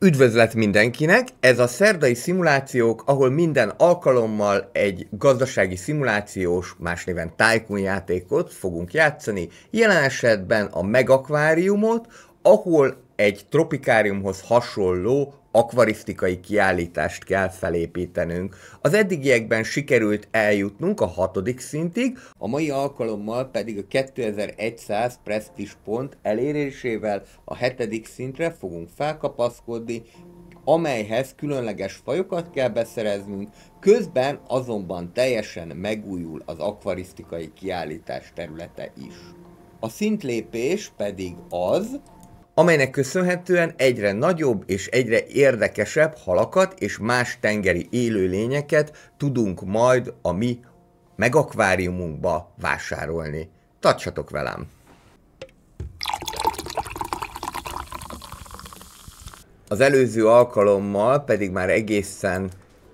Üdvözlet mindenkinek! Ez a szerdai szimulációk, ahol minden alkalommal egy gazdasági szimulációs, más néven Tycoon játékot fogunk játszani. Jelen esetben a megakváriumot, ahol egy tropikáriumhoz hasonló akvarisztikai kiállítást kell felépítenünk. Az eddigiekben sikerült eljutnunk a 6. szintig, a mai alkalommal pedig a 2100 presztízs pont elérésével a 7. szintre fogunk felkapaszkodni, amelyhez különleges fajokat kell beszereznünk, közben azonban teljesen megújul az akvarisztikai kiállítás területe is. A szintlépés pedig az, amelynek köszönhetően egyre nagyobb és egyre érdekesebb halakat és más tengeri élőlényeket tudunk majd a mi megakváriumunkba vásárolni. Tartsatok velem! Az előző alkalommal pedig már egészen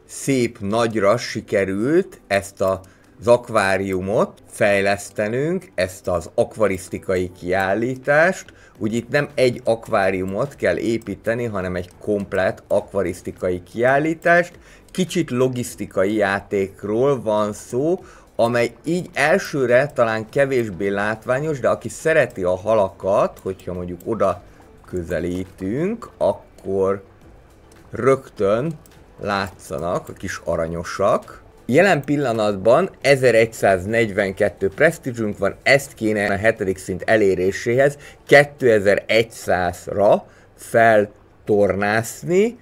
szép nagyra sikerült ezt az akváriumot fejlesztenünk, ezt az akvarisztikai kiállítást. Úgy itt nem egy akváriumot kell építeni, hanem egy komplett akvarisztikai kiállítást. Kicsit logisztikai játékról van szó, amely így elsőre talán kevésbé látványos, de aki szereti a halakat, hogyha mondjuk oda közelítünk, akkor rögtön látszanak a kis aranyosak. Jelen pillanatban 1142 presztízsünk van, ezt kéne a 7. szint eléréséhez 2100-ra feltornászni,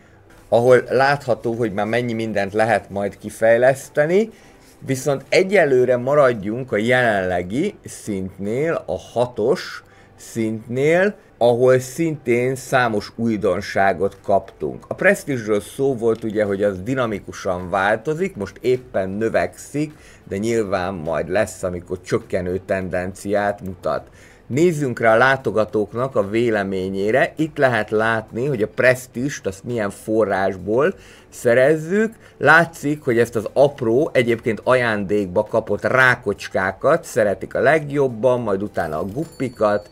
ahol látható, hogy már mennyi mindent lehet majd kifejleszteni, viszont egyelőre maradjunk a jelenlegi szintnél, a 6. szintnél, ahol szintén számos újdonságot kaptunk. A presztízsről szó volt ugye, hogy az dinamikusan változik, most éppen növekszik, de nyilván majd lesz, amikor csökkenő tendenciát mutat. Nézzünk rá a látogatóknak a véleményére. Itt lehet látni, hogy a presztízst azt milyen forrásból szerezzük. Látszik, hogy ezt az apró, egyébként ajándékba kapott rákocskákat szeretik a legjobban, majd utána a guppikat,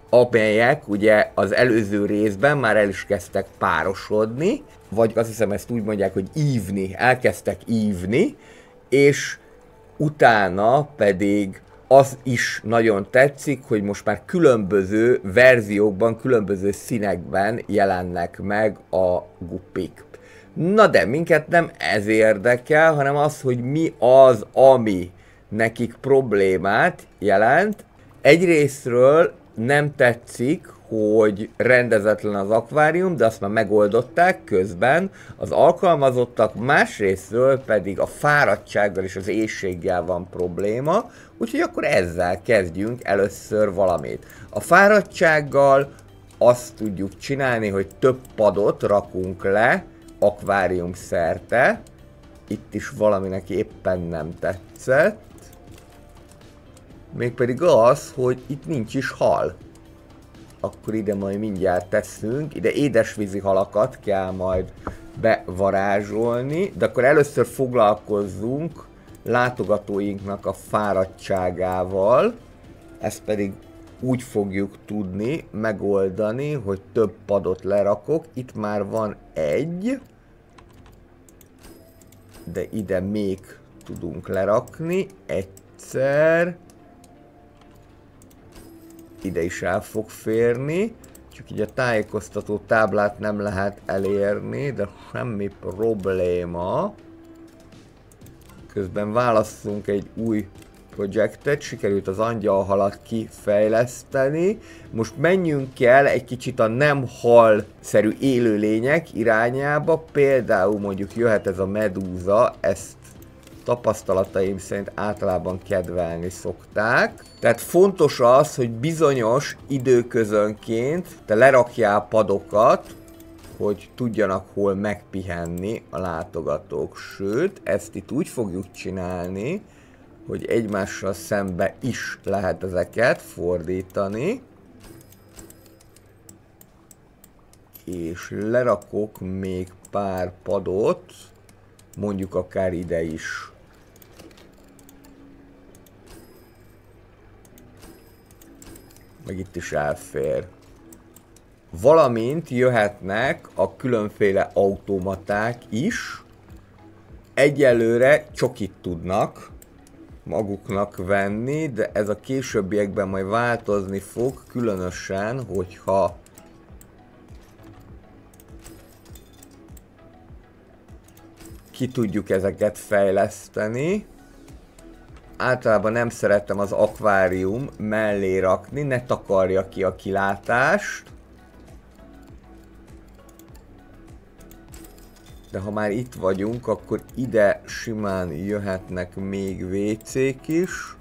amelyek ugye az előző részben már el is kezdtek párosodni, vagy azt hiszem ezt úgy mondják, hogy ívni, elkezdtek ívni, és utána pedig az is nagyon tetszik, hogy most már különböző verziókban, különböző színekben jelennek meg a guppik. Na de minket nem ez érdekel, hanem az, hogy mi az, ami nekik problémát jelent. Egyrésztről nem tetszik, hogy rendezetlen az akvárium, de azt már megoldották közben az alkalmazottak, másrésztről pedig a fáradtsággal és az éhséggel van probléma, úgyhogy akkor ezzel kezdjünk először valamit. A fáradtsággal azt tudjuk csinálni, hogy több padot rakunk le akvárium szerte. Itt is valaminek éppen nem tetszett. Mégpedig az, hogy itt nincs is hal. Akkor ide majd mindjárt teszünk, ide édesvízi halakat kell majd bevarázsolni, de akkor először foglalkozzunk látogatóinknak a fáradtságával. Ezt pedig úgy fogjuk tudni megoldani, hogy több padot lerakok. Itt már van egy, de ide még tudunk lerakni egyszer. Ide is el fog férni, csak így a tájékoztató táblát nem lehet elérni, de semmi probléma. Közben válasszunk egy új projektet, sikerült az angyalhalat kifejleszteni. Most menjünk el egy kicsit a nem hal-szerű élőlények irányába, például mondjuk jöhet ez a medúza, ezt tapasztalataim szerint általában kedvelni szokták. Tehát fontos az, hogy bizonyos időközönként te lerakjál padokat, hogy tudjanak hol megpihenni a látogatók. Sőt, ezt itt úgy fogjuk csinálni, hogy egymással szembe is lehet ezeket fordítani. És lerakok még pár padot, mondjuk akár ide is. meg itt is elfér. Valamint jöhetnek a különféle automaták is. Egyelőre csokit tudnak maguknak venni, de ez a későbbiekben majd változni fog, különösen, hogyha ki tudjuk ezeket fejleszteni. Általában nem szeretem az akvárium mellé rakni, ne takarja ki a kilátást. De ha már itt vagyunk, akkor ide simán jöhetnek még WC-k is.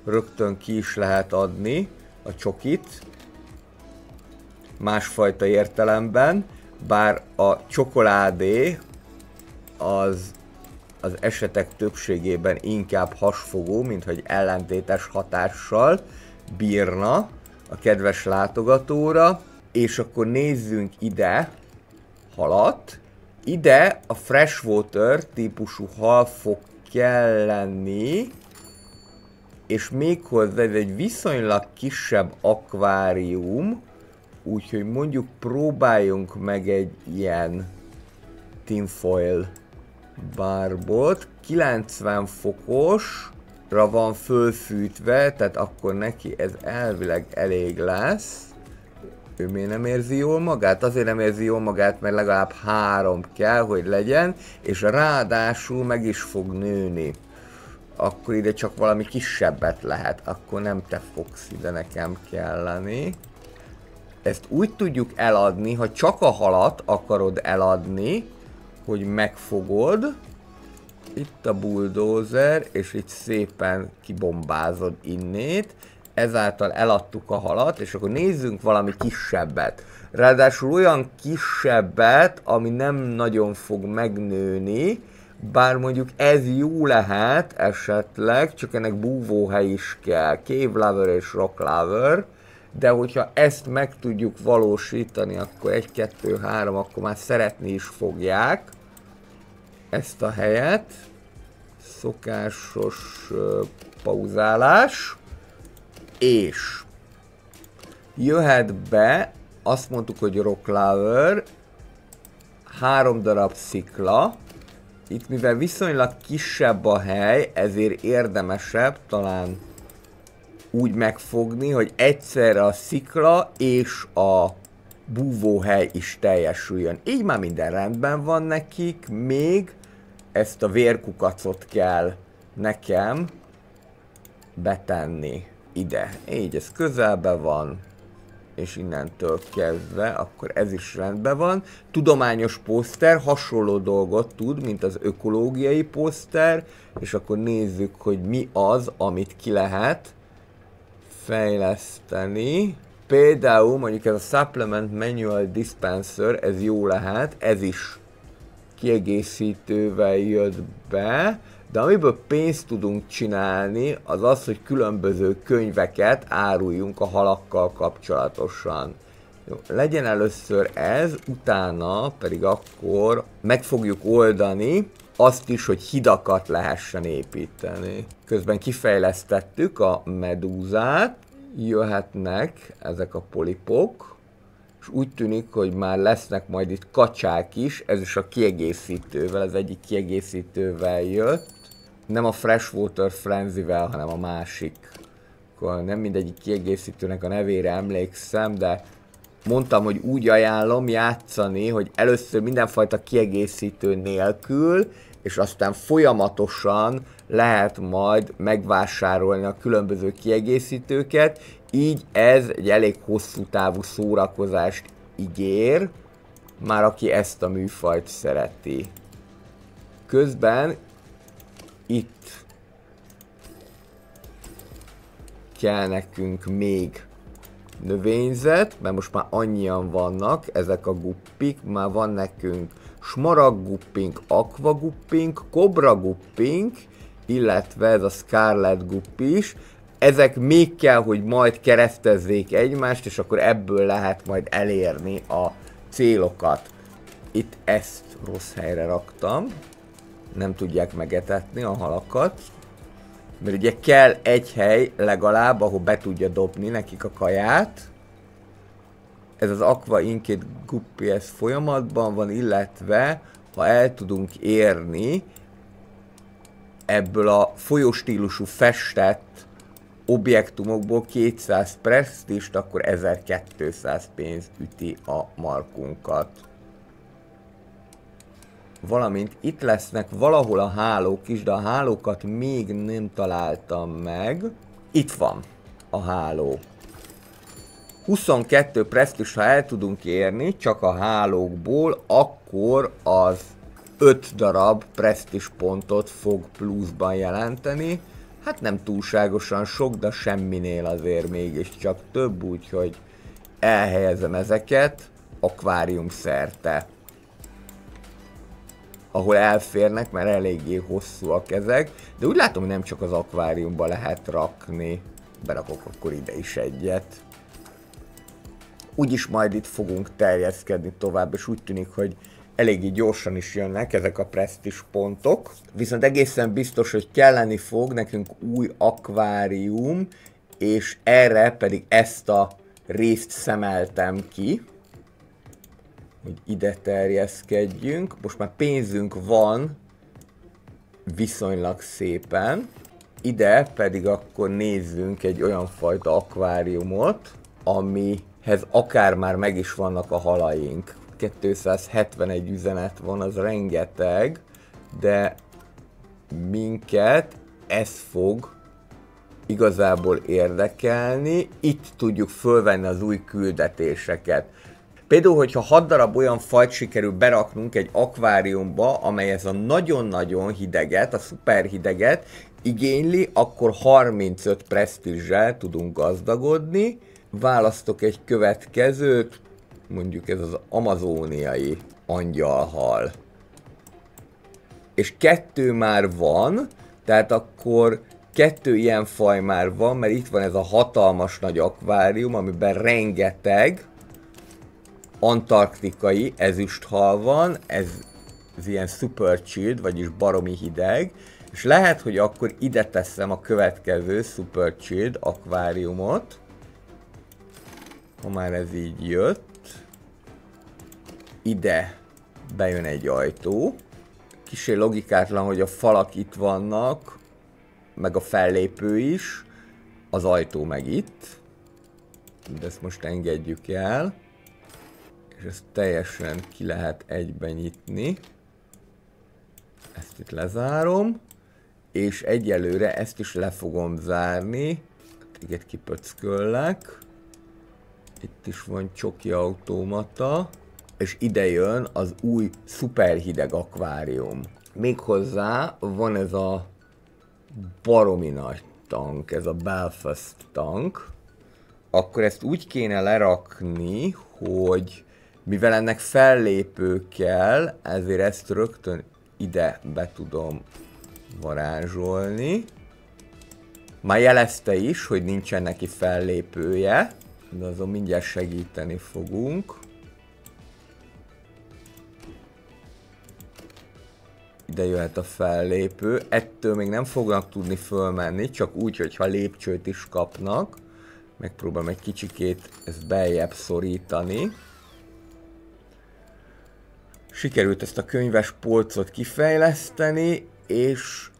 Rögtön ki is lehet adni a csokit. Másfajta értelemben, bár a csokoládé az esetek többségében inkább hasfogó, mint hogy ellentétes hatással bírna a kedves látogatóra. És akkor nézzünk ide halat. Ide a freshwater típusú hal fog kelleni, és méghozzá ez egy viszonylag kisebb akvárium, úgyhogy mondjuk próbáljunk meg egy ilyen tinfoil barbot. 90 fokosra van fölfűtve, tehát akkor neki ez elvileg elég lesz. Ő miért nem érzi jól magát? Azért nem érzi jól magát, mert legalább 3 kell, hogy legyen, és ráadásul meg is fog nőni. Akkor ide csak valami kisebbet lehet, akkor nem te fogsz ide nekem kelleni. Ezt úgy tudjuk eladni, ha csak a halat akarod eladni, hogy megfogod. Itt a bulldozer, és itt szépen kibombázod innét. Ezáltal eladtuk a halat, és akkor nézzünk valami kisebbet. Ráadásul olyan kisebbet, ami nem nagyon fog megnőni, bár mondjuk ez jó lehet esetleg, csak ennek búvóhely is kell, Cave Lover és Rock Lover, de hogyha ezt meg tudjuk valósítani, akkor 1, 2, 3, akkor már szeretni is fogják ezt a helyet. Szokásos pauzálás. És jöhet be, azt mondtuk, hogy Rock Lover, 3 darab szikla. Itt mivel viszonylag kisebb a hely, ezért érdemesebb talán úgy megfogni, hogy egyszerre a szikla és a búvóhely is teljesüljön. Így már minden rendben van nekik, még ezt a vérkukacot kell nekem betenni ide. Így ez közelben van, és innentől kezdve, akkor ez is rendben van. Tudományos poszter hasonló dolgot tud, mint az ökológiai poszter, és akkor nézzük, hogy mi az, amit ki lehet fejleszteni. Például mondjuk ez a Supplement Manual Dispenser, ez jó lehet, ez is kiegészítővel jött be, de amiből pénzt tudunk csinálni, az az, hogy különböző könyveket áruljunk a halakkal kapcsolatosan. Jó, legyen először ez, utána pedig akkor meg fogjuk oldani azt is, hogy hidakat lehessen építeni. Közben kifejlesztettük a medúzát, jöhetnek ezek a polipok, és úgy tűnik, hogy már lesznek majd itt kacsák is, ez is a kiegészítővel, az egyik kiegészítővel jött. Nem a Freshwater Frenzy-vel, hanem a másik. Akkor nem mindegyik kiegészítőnek a nevére emlékszem, de mondtam, hogy úgy ajánlom játszani, hogy először mindenfajta kiegészítő nélkül, és aztán folyamatosan lehet majd megvásárolni a különböző kiegészítőket, így ez egy elég hosszú távú szórakozást ígér, már aki ezt a műfajt szereti. Közben itt kell nekünk még növényzet, mert most már annyian vannak ezek a guppik, már van nekünk smaragd guppink, aqua guppink, kobra guppink, illetve ez a scarlet guppi is. Ezek még kell, hogy majd keresztezzék egymást, és akkor ebből lehet majd elérni a célokat. Itt ezt rossz helyre raktam. Nem tudják megetetni a halakat. Mert ugye kell egy hely legalább, ahol be tudja dobni nekik a kaját. Ez az Aqua Inked Guppy, ez folyamatban van, illetve ha el tudunk érni ebből a folyóstílusú festett objektumokból 200 presztist, akkor 1200 pénz üti a markunkat. Valamint itt lesznek valahol a hálók is, de a hálókat még nem találtam meg. Itt van a háló. 22 presztis, ha el tudunk érni, csak a hálókból, akkor az 5 darab presztis pontot fog pluszban jelenteni. Hát nem túlságosan sok, de semminél azért mégiscsak több, úgyhogy elhelyezem ezeket akvárium szerte. Ahol elférnek, mert eléggé hosszúak ezek, de úgy látom, hogy nem csak az akváriumba lehet rakni. Berakok akkor ide is egyet. Úgyis majd itt fogunk terjeszkedni tovább, és úgy tűnik, hogy eléggé gyorsan is jönnek ezek a presztis pontok. Viszont egészen biztos, hogy kelleni fog nekünk új akvárium, és erre pedig ezt a részt szemeltem ki, hogy ide terjeszkedjünk. Most már pénzünk van viszonylag szépen. Ide pedig akkor nézzünk egy olyan fajta akváriumot, amihez akár már meg is vannak a halaink. 271 üzenet van, az rengeteg, de minket ez fog igazából érdekelni. Itt tudjuk fölvenni az új küldetéseket. Például, hogyha 6 darab olyan fajt sikerül beraknunk egy akváriumba, amely ez a nagyon-nagyon hideget, a szuperhideget igényli, akkor 35 presztízsel tudunk gazdagodni. Választok egy következőt, mondjuk ez az amazóniai angyalhal. És 2 már van, tehát akkor 2 ilyen faj már van, mert itt van ez a hatalmas nagy akvárium, amiben rengeteg antarktikai ezüsthal van, ez ilyen super chilled, vagyis baromi hideg, és lehet, hogy akkor ide teszem a következő super chilled akváriumot, ha már ez így jött. Ide bejön egy ajtó, kissé logikátlan, hogy a falak itt vannak, meg a fellépő is, az ajtó meg itt, de ezt most engedjük el. És ezt teljesen ki lehet egyben nyitni. Ezt itt lezárom. És egyelőre ezt is le fogom zárni. Téged kipöcköllek. Itt is van csoki automata. És ide jön az új szuperhideg akvárium. Méghozzá van ez a baromi nagy tank, ez a Belfast tank. Akkor ezt úgy kéne lerakni, hogy mivel ennek fellépő kell, ezért ezt rögtön ide be tudom varázsolni. Már jelezte is, hogy nincsen neki fellépője, de azon mindjárt segíteni fogunk. Ide jöhet a fellépő, ettől még nem fognak tudni fölmenni, csak úgy, hogyha lépcsőt is kapnak. Megpróbálom egy kicsikét ezt beljebb szorítani. Sikerült ezt a könyves polcot kifejleszteni, és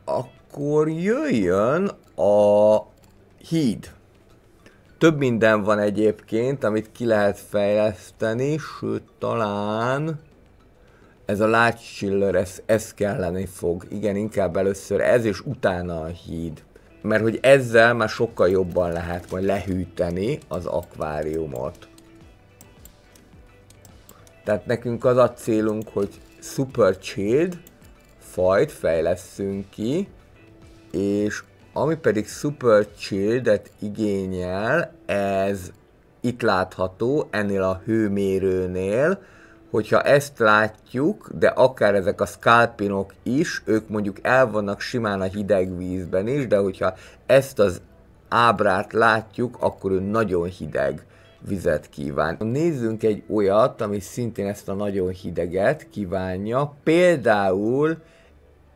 akkor jöjjön a híd. Több minden van egyébként, amit ki lehet fejleszteni, sőt talán ez a lágycsiller, ez kelleni fog. Igen, inkább először ez, és utána a híd. Mert hogy ezzel már sokkal jobban lehet majd lehűteni az akváriumot. Tehát nekünk az a célunk, hogy super chilled fajt fejlesszünk ki, és ami pedig super chilled-et igényel, ez itt látható, ennél a hőmérőnél, hogyha ezt látjuk, de akár ezek a scalpinok is, ők mondjuk el vannak simán a hideg vízben is, de hogyha ezt az ábrát látjuk, akkor ő nagyon hideg vizet kíván. Nézzünk egy olyat, ami szintén ezt a nagyon hideget kívánja, például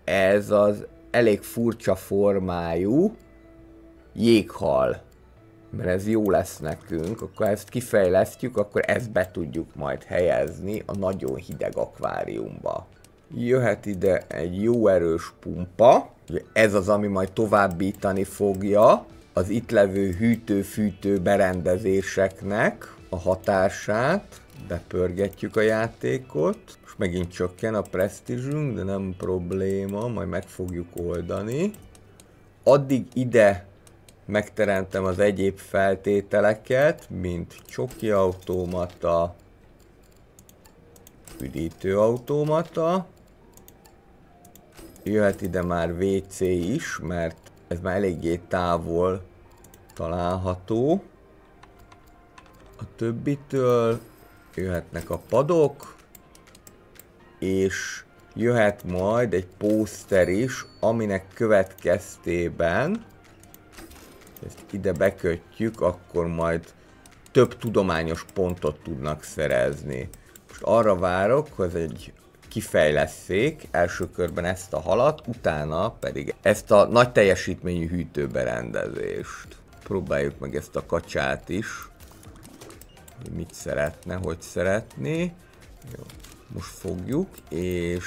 ez az elég furcsa formájú jéghal. Mert ez jó lesz nekünk, akkor ezt kifejlesztjük, akkor ezt be tudjuk majd helyezni a nagyon hideg akváriumba. Jöhet ide egy jó erős pumpa, ez az, ami majd továbbítani fogja az itt levő hűtő-fűtő berendezéseknek a hatását. Bepörgetjük a játékot, most megint csökken a presztízsünk, de nem probléma, majd meg fogjuk oldani. Addig ide megteremtem az egyéb feltételeket, mint csoki automata, üdítő automata. Jöhet ide már WC is, mert ez már eléggé távol található a többitől. Jöhetnek a padok, és jöhet majd egy pószter is, aminek következtében ezt ide bekötjük, akkor majd több tudományos pontot tudnak szerezni. Most arra várok, hogy egy kifejlesszék első körben ezt a halat, utána pedig ezt a nagy teljesítményű hűtőberendezést. Próbáljuk meg ezt a kacsát is. Mit szeretne, hogy szeretné. Jó, most fogjuk, és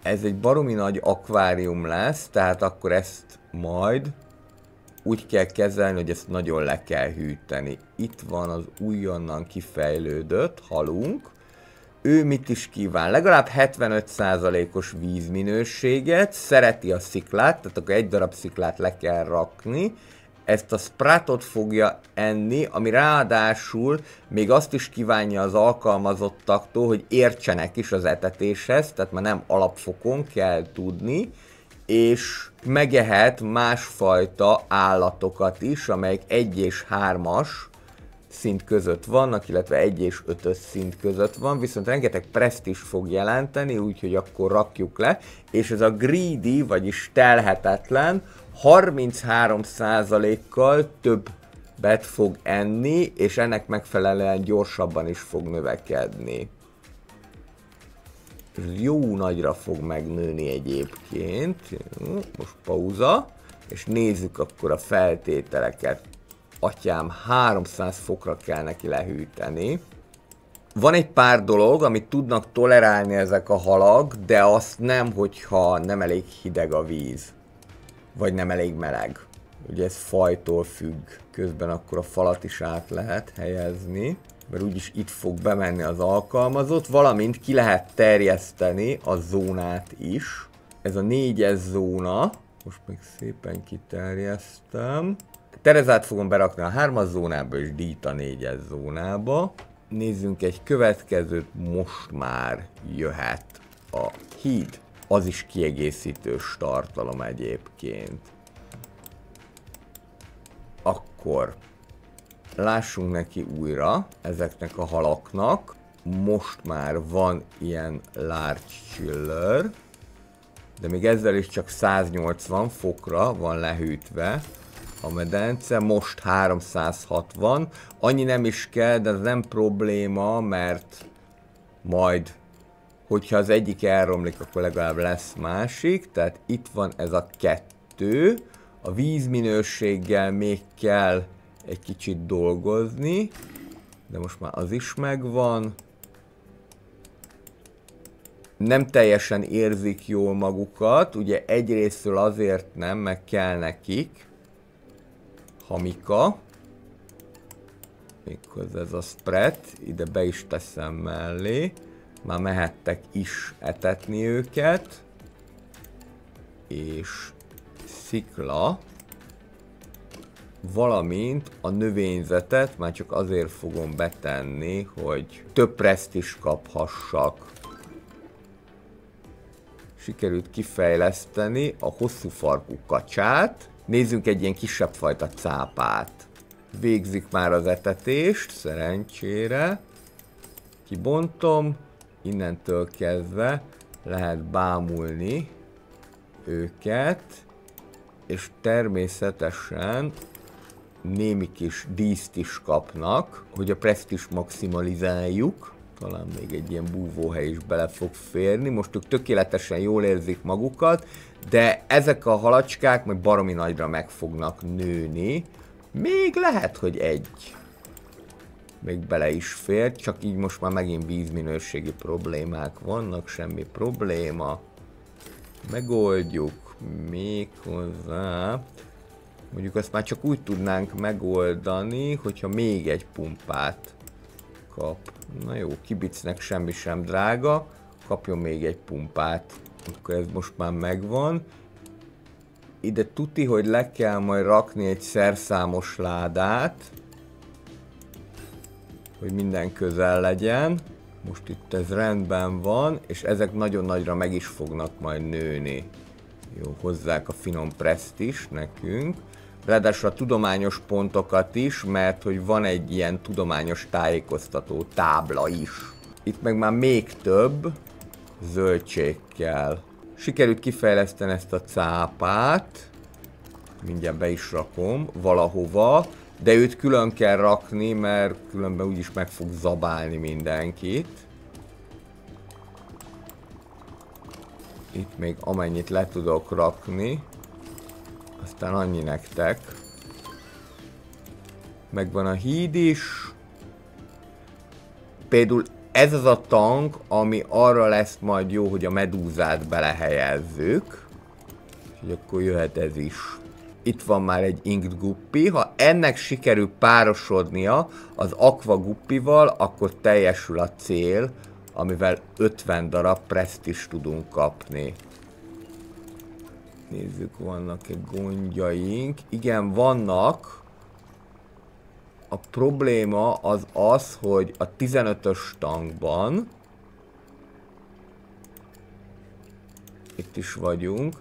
ez egy baromi nagy akvárium lesz, tehát akkor ezt majd úgy kell kezelni, hogy ezt nagyon le kell hűteni. Itt van az újonnan kifejlődött halunk. Ő mit is kíván? Legalább 75%-os vízminőséget, szereti a sziklát, tehát akkor egy darab sziklát le kell rakni. Ezt a sprátot fogja enni, ami ráadásul még azt is kívánja az alkalmazottaktól, hogy értsenek is az etetéshez, tehát már nem alapfokon kell tudni, és megehet másfajta állatokat is, amelyek 1 és 3-as szint között vannak, illetve 1 és 5-ös szint között van, viszont rengeteg presztízs fog jelenteni, úgyhogy akkor rakjuk le, és ez a greedy, vagyis telhetetlen, 33%-kal többet fog enni, és ennek megfelelően gyorsabban is fog növekedni. Jó nagyra fog megnőni egyébként. Most pauza, és nézzük akkor a feltételeket. Atyám, 300 fokra kell neki lehűteni. Van egy pár dolog, amit tudnak tolerálni ezek a halak, de azt nem, hogyha nem elég hideg a víz. Vagy nem elég meleg. Ugye ez fajtól függ. Közben akkor a falat is át lehet helyezni, mert úgyis itt fog bemenni az alkalmazott, valamint ki lehet terjeszteni a zónát is. Ez a 4-es zóna, most még szépen kiterjesztem. Terezát fogom berakni a 3-as zónába és Dít a 4-es zónába. Nézzünk egy következőt, most már jöhet a híd. Az is kiegészítős tartalom egyébként. Akkor lássunk neki újra ezeknek a halaknak. Most már van ilyen large chiller, de még ezzel is csak 180 fokra van lehűtve a medence, most 360. Annyi nem is kell, de ez nem probléma, mert majd, hogyha az egyik elromlik, akkor legalább lesz másik. Tehát itt van ez a 2. A vízminőséggel még kell egy kicsit dolgozni, de most már az is megvan. Nem teljesen érzik jól magukat, ugye egyrésztről azért nem, meg kell nekik hamika. Méghozzá ez a spread, ide be is teszem mellé. Már mehettek is etetni őket. És szikla, valamint a növényzetet már csak azért fogom betenni, hogy több presztízs kaphassak. Sikerült kifejleszteni a hosszú farkú kacsát. Nézzünk egy ilyen kisebb fajta cápát. Végzik már az etetést, szerencsére. Kibontom, innentől kezdve lehet bámulni őket, és természetesen némi kis díszt is kapnak, hogy a presztízs maximalizáljuk. Talán még egy ilyen búvóhely is bele fog férni. Most ők tökéletesen jól érzik magukat, de ezek a halacskák majd baromi nagyra meg fognak nőni. Még lehet, hogy egy még bele is fér, csak így most már megint vízminőségi problémák vannak, semmi probléma. Megoldjuk méghozzá. Mondjuk azt már csak úgy tudnánk megoldani, hogyha még egy pumpát kap. Na jó, kibicnek semmi sem drága, kapjon még egy pumpát. Akkor ez most már megvan. Ide tuti, hogy le kell majd rakni egy szerszámos ládát, hogy minden közel legyen. Most itt ez rendben van, és ezek nagyon nagyra meg is fognak majd nőni. Jó, hozzák a finom preszt is nekünk. Ráadásul a tudományos pontokat is, mert hogy van egy ilyen tudományos tájékoztató tábla is. Itt meg már még több zöldség kell. Sikerült kifejleszteni ezt a cápát. Mindjárt be is rakom valahova. De őt külön kell rakni, mert különben úgyis meg fog zabálni mindenkit. Itt még amennyit le tudok rakni. Aztán annyi nektek. Megvan a híd is. Például ez az a tank, ami arra lesz majd jó, hogy a medúzát belehelyezzük. Úgyhogy akkor jöhet ez is. Itt van már egy Inked Guppy. Ha ennek sikerül párosodnia az Aqua Guppyval, akkor teljesül a cél, amivel 50 darab preszt is tudunk kapni. Nézzük, vannak-e gondjaink. Igen, vannak. A probléma az az, hogy a 15-ös tankban itt is vagyunk.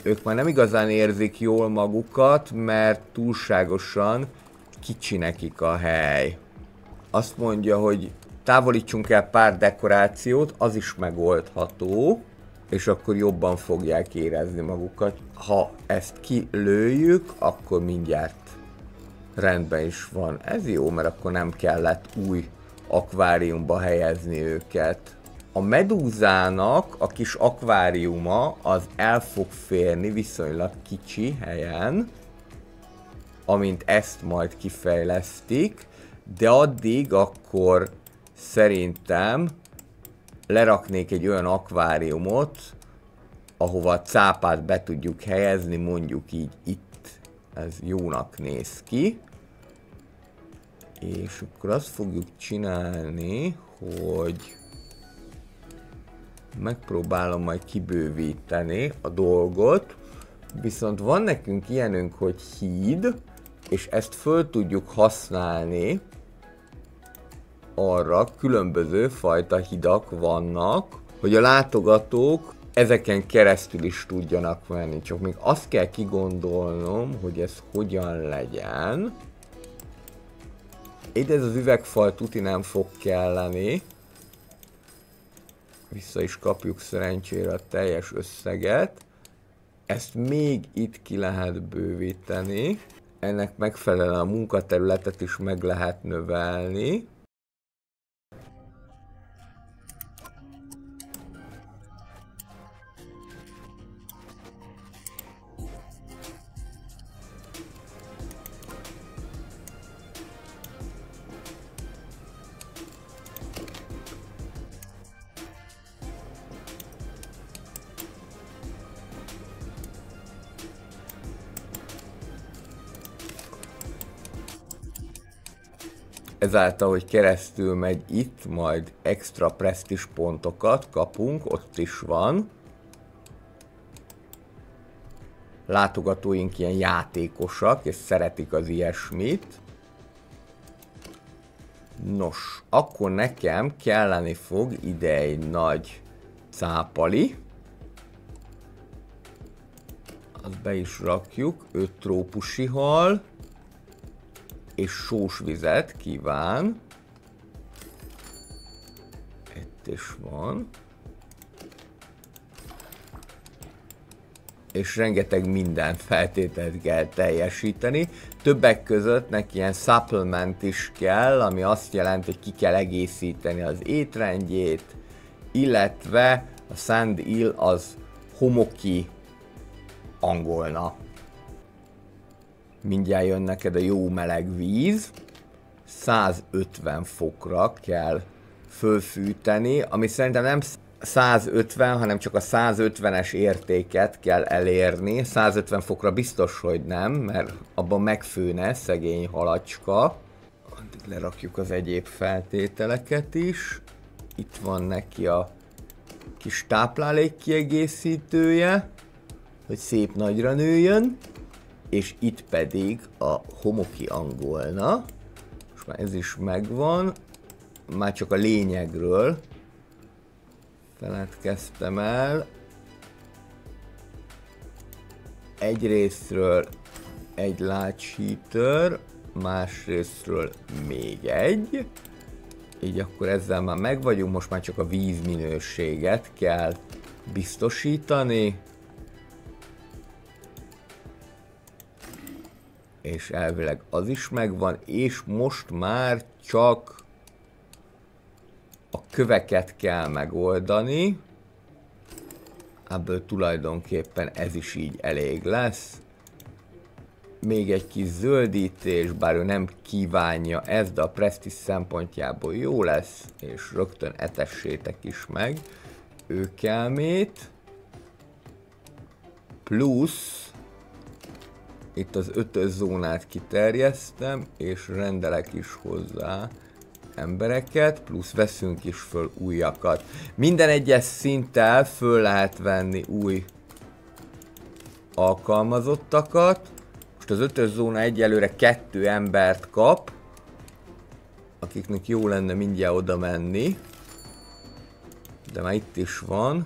Ők már nem igazán érzik jól magukat, mert túlságosan kicsi nekik a hely. Azt mondja, hogy távolítsunk el pár dekorációt, az is megoldható, és akkor jobban fogják érezni magukat. Ha ezt kilőjük, akkor mindjárt rendben is van. Ez jó, mert akkor nem kellett új akváriumba helyezni őket. A medúzának a kis akváriuma az el fog férni viszonylag kicsi helyen, amint ezt majd kifejlesztik, de addig akkor szerintem leraknék egy olyan akváriumot, ahova a cápát be tudjuk helyezni, mondjuk így itt. Ez jónak néz ki. És akkor azt fogjuk csinálni, hogy megpróbálom majd kibővíteni a dolgot, viszont van nekünk ilyenünk, hogy híd, és ezt föl tudjuk használni arra, különböző fajta hidak vannak, hogy a látogatók ezeken keresztül is tudjanak menni. Csak még azt kell kigondolnom, hogy ez hogyan legyen. Itt ez az üvegfal tuti nem fog kelleni. Vissza is kapjuk szerencsére a teljes összeget. Ezt még itt ki lehet bővíteni. Ennek megfelelően a munkaterületet is meg lehet növelni. Ezáltal, hogy keresztül megy itt, majd extra presztízs pontokat kapunk, ott is van. Látogatóink ilyen játékosak, és szeretik az ilyesmit. Nos, akkor nekem kelleni fog ide egy nagy cápali. Azt be is rakjuk, 5 trópusi hal. És sós vizet kíván. Itt is van. és rengeteg minden feltételt kell teljesíteni. Többek között neki ilyen supplement is kell, ami azt jelenti, hogy ki kell egészíteni az étrendjét, illetve a Sand Hill az homoki angolna. Mindjárt jön neked a jó meleg víz, 150 fokra kell fölfűteni, ami szerintem nem 150, hanem csak a 150-es értéket kell elérni. 150 fokra biztos, hogy nem, mert abban megfőne szegény halacska. Addig lerakjuk az egyéb feltételeket is. Itt van neki a kis táplálékkiegészítője, hogy szép nagyra nőjön. És itt pedig a homoki angolna. Most már ez is megvan. Már csak a lényegről feledkeztem el. Egyrésztről egy large heater, másrésztről még egy. Így akkor ezzel már megvagyunk, most már csak a vízminőséget kell biztosítani. És elvileg az is megvan, és most már csak a köveket kell megoldani. Ebből tulajdonképpen ez is így elég lesz. Még egy kis zöldítés, bár ő nem kívánja ezt, de a Prestige szempontjából jó lesz, és rögtön etessétek is meg őkelmét. Plusz itt az 5-ös zónát kiterjesztem, és rendelek is hozzá embereket, plusz veszünk is föl újakat. Minden egyes szinttel föl lehet venni új alkalmazottakat. Most az 5-ös zóna egyelőre 2 embert kap, akiknek jó lenne mindjárt oda menni. De már itt is van.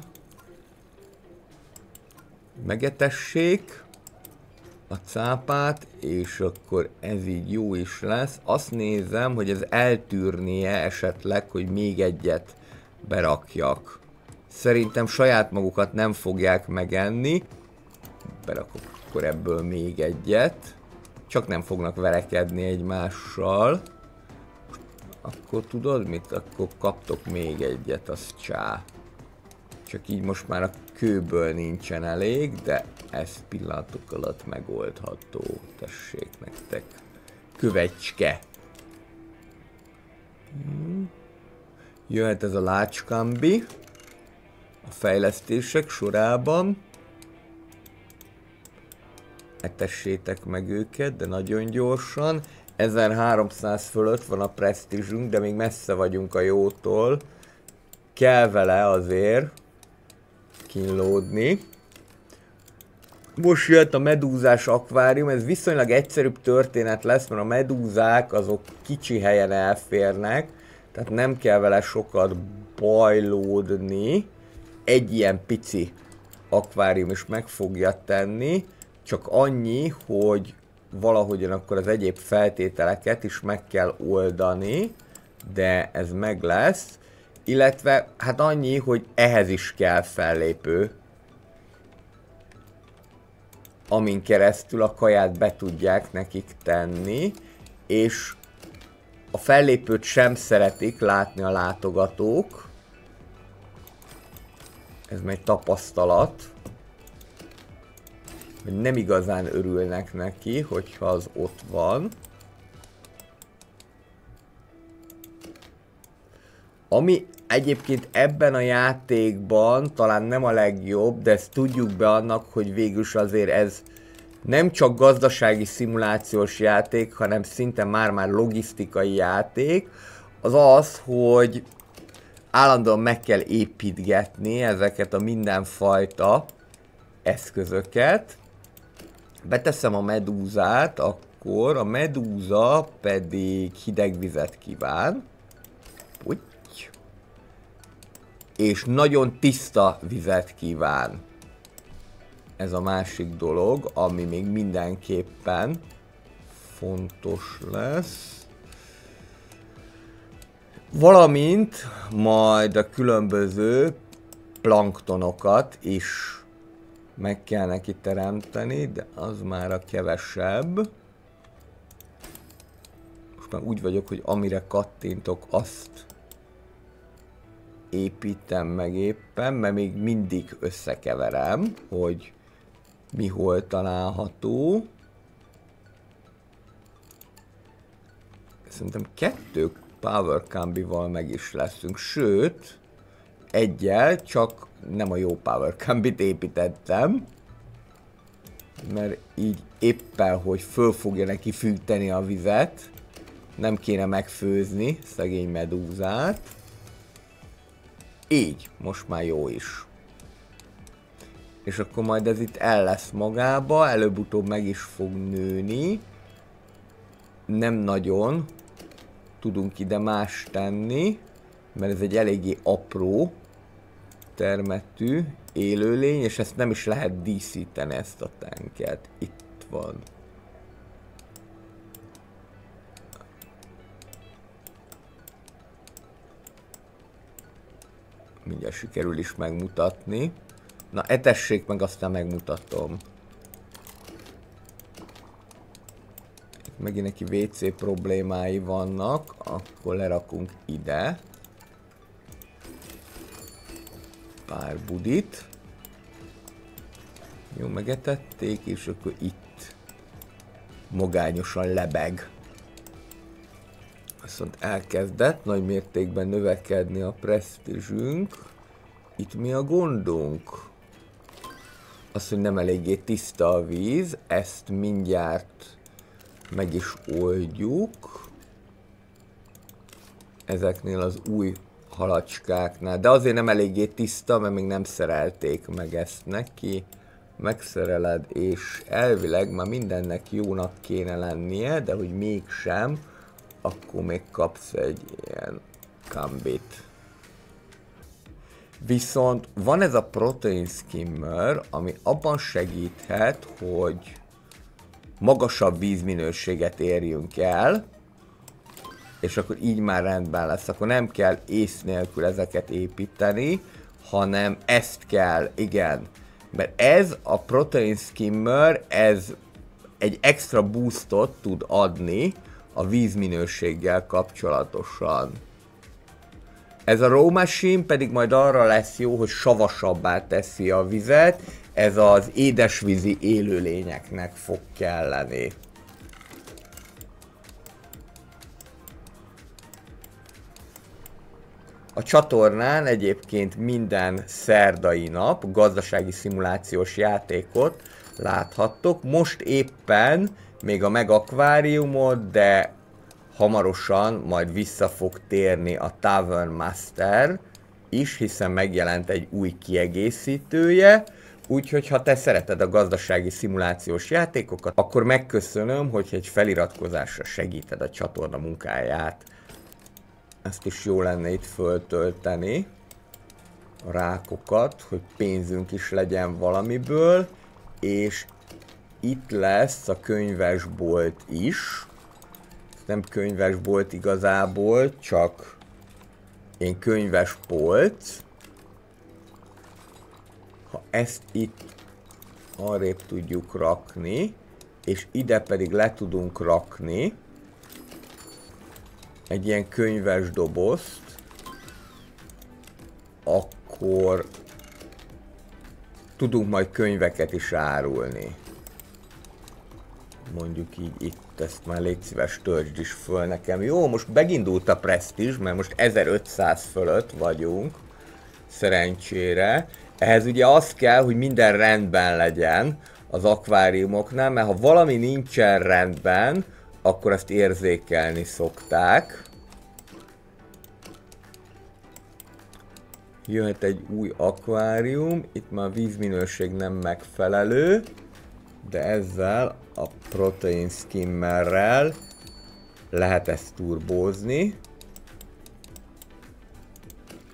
Megetessék a cápát, és akkor ez így jó is lesz. Azt nézem, hogy ez eltűrnie esetleg, hogy még egyet berakjak. Szerintem saját magukat nem fogják megenni. Berakok akkor ebből még egyet. Csak nem fognak verekedni egymással. Akkor tudod mit? Akkor kaptok még egyet, az csá. Csak így most már a kőből nincsen elég, de ez pillanatok alatt megoldható. Tessék nektek. Kövecske. Jöhet ez a lácskambi a fejlesztések sorában. Etessétek meg őket, de nagyon gyorsan. 1300 fölött van a presztízsünk, de még messze vagyunk a jótól. Kell vele azért kínlódni. Most jött a medúzás akvárium, ez viszonylag egyszerűbb történet lesz, mert a medúzák azok kicsi helyen elférnek, tehát nem kell vele sokat bajlódni. Egy ilyen pici akvárium is meg fogja tenni, csak annyi, hogy valahogyan akkor az egyéb feltételeket is meg kell oldani, de ez meg lesz. Illetve hát annyi, hogy ehhez is kell fellépő, amin keresztül a kaját be tudják nekik tenni, és a fellépőt sem szeretik látni a látogatók. Ez egy tapasztalat, hogy nem igazán örülnek neki, hogyha az ott van. Ami egyébként ebben a játékban talán nem a legjobb, de ezt tudjuk be annak, hogy végülis azért ez nem csak gazdasági szimulációs játék, hanem szinte már-már logisztikai játék, az az, hogy állandóan meg kell építgetni ezeket a mindenfajta eszközöket. Beteszem a medúzát, akkor a medúza pedig hideg vizet kíván. Úgy. És nagyon tiszta vizet kíván. Ez a másik dolog, ami még mindenképpen fontos lesz. Valamint majd a különböző planktonokat is meg kell neki teremteni, de az már a kevesebb. Most már úgy vagyok, hogy amire kattintok, azt építem meg éppen, mert még mindig összekeverem, hogy mi hol található. Szerintem 2 Power Combi-val meg is leszünk, sőt, egyel, csak nem a jó Power Combi-t építettem, mert így éppen, hogy föl fogja neki fűteni a vizet, nem kéne megfőzni szegény medúzát. Így, most már jó is. És akkor majd ez itt el lesz magába, előbb-utóbb meg is fog nőni. Nem nagyon tudunk ide más tenni, mert ez egy eléggé apró termetű élőlény, és ezt nem is lehet díszíteni, ezt a tanket. Itt van. Mindjárt sikerül is megmutatni. Na, etessék meg, aztán megmutatom. Itt megint neki WC problémái vannak, akkor lerakunk ide pár budit. Jó, megetették, és akkor itt magányosan lebeg. Viszont elkezdett nagy mértékben növekedni a presztízsünk. Itt mi a gondunk? Az, hogy nem eléggé tiszta a víz, ezt mindjárt meg is oldjuk. Ezeknél az új halacskáknál, de azért nem eléggé tiszta, mert még nem szerelték meg ezt neki. Megszereled, és elvileg már mindennek jónak kéne lennie, de hogy mégsem, akkor még kapsz egy ilyen kambit. Viszont van ez a protein skimmer, ami abban segíthet, hogy magasabb vízminőséget érjünk el, és akkor így már rendben lesz. Akkor nem kell ész nélkül ezeket építeni, hanem ezt kell, igen. Mert ez a protein skimmer, ez egy extra boostot tud adni a vízminőséggel kapcsolatosan. Ez a Raw Machine pedig majd arra lesz jó, hogy savasabbá teszi a vizet, ez az édesvízi élőlényeknek fog kelleni. A csatornán egyébként minden szerdai nap gazdasági szimulációs játékot láthattok. Most éppen még a megakváriumot, de hamarosan majd vissza fog térni a Tavern Master is, hiszen megjelent egy új kiegészítője. Úgyhogy ha te szereted a gazdasági szimulációs játékokat, akkor megköszönöm, hogy egy feliratkozásra segíted a csatorna munkáját. Ezt is jó lenne itt föltölteni, a rákokat, hogy pénzünk is legyen valamiből, és itt lesz a könyvesbolt is. Nem könyvesbolt igazából, csak én könyvesbolt. Ha ezt itt arrébb tudjuk rakni, és ide pedig le tudunk rakni egy ilyen könyves dobozt, akkor tudunk majd könyveket is árulni. Mondjuk így itt, ezt már légy szíves, töltsd is föl nekem. Jó, most megindult a presztízs, mert most 1500 fölött vagyunk, szerencsére. Ehhez ugye az kell, hogy minden rendben legyen az akváriumoknál, mert ha valami nincsen rendben, akkor azt érzékelni szokták. Jöhet egy új akvárium, itt már a vízminőség nem megfelelő, de ezzel a protein skimmerrel lehet ezt turbózni.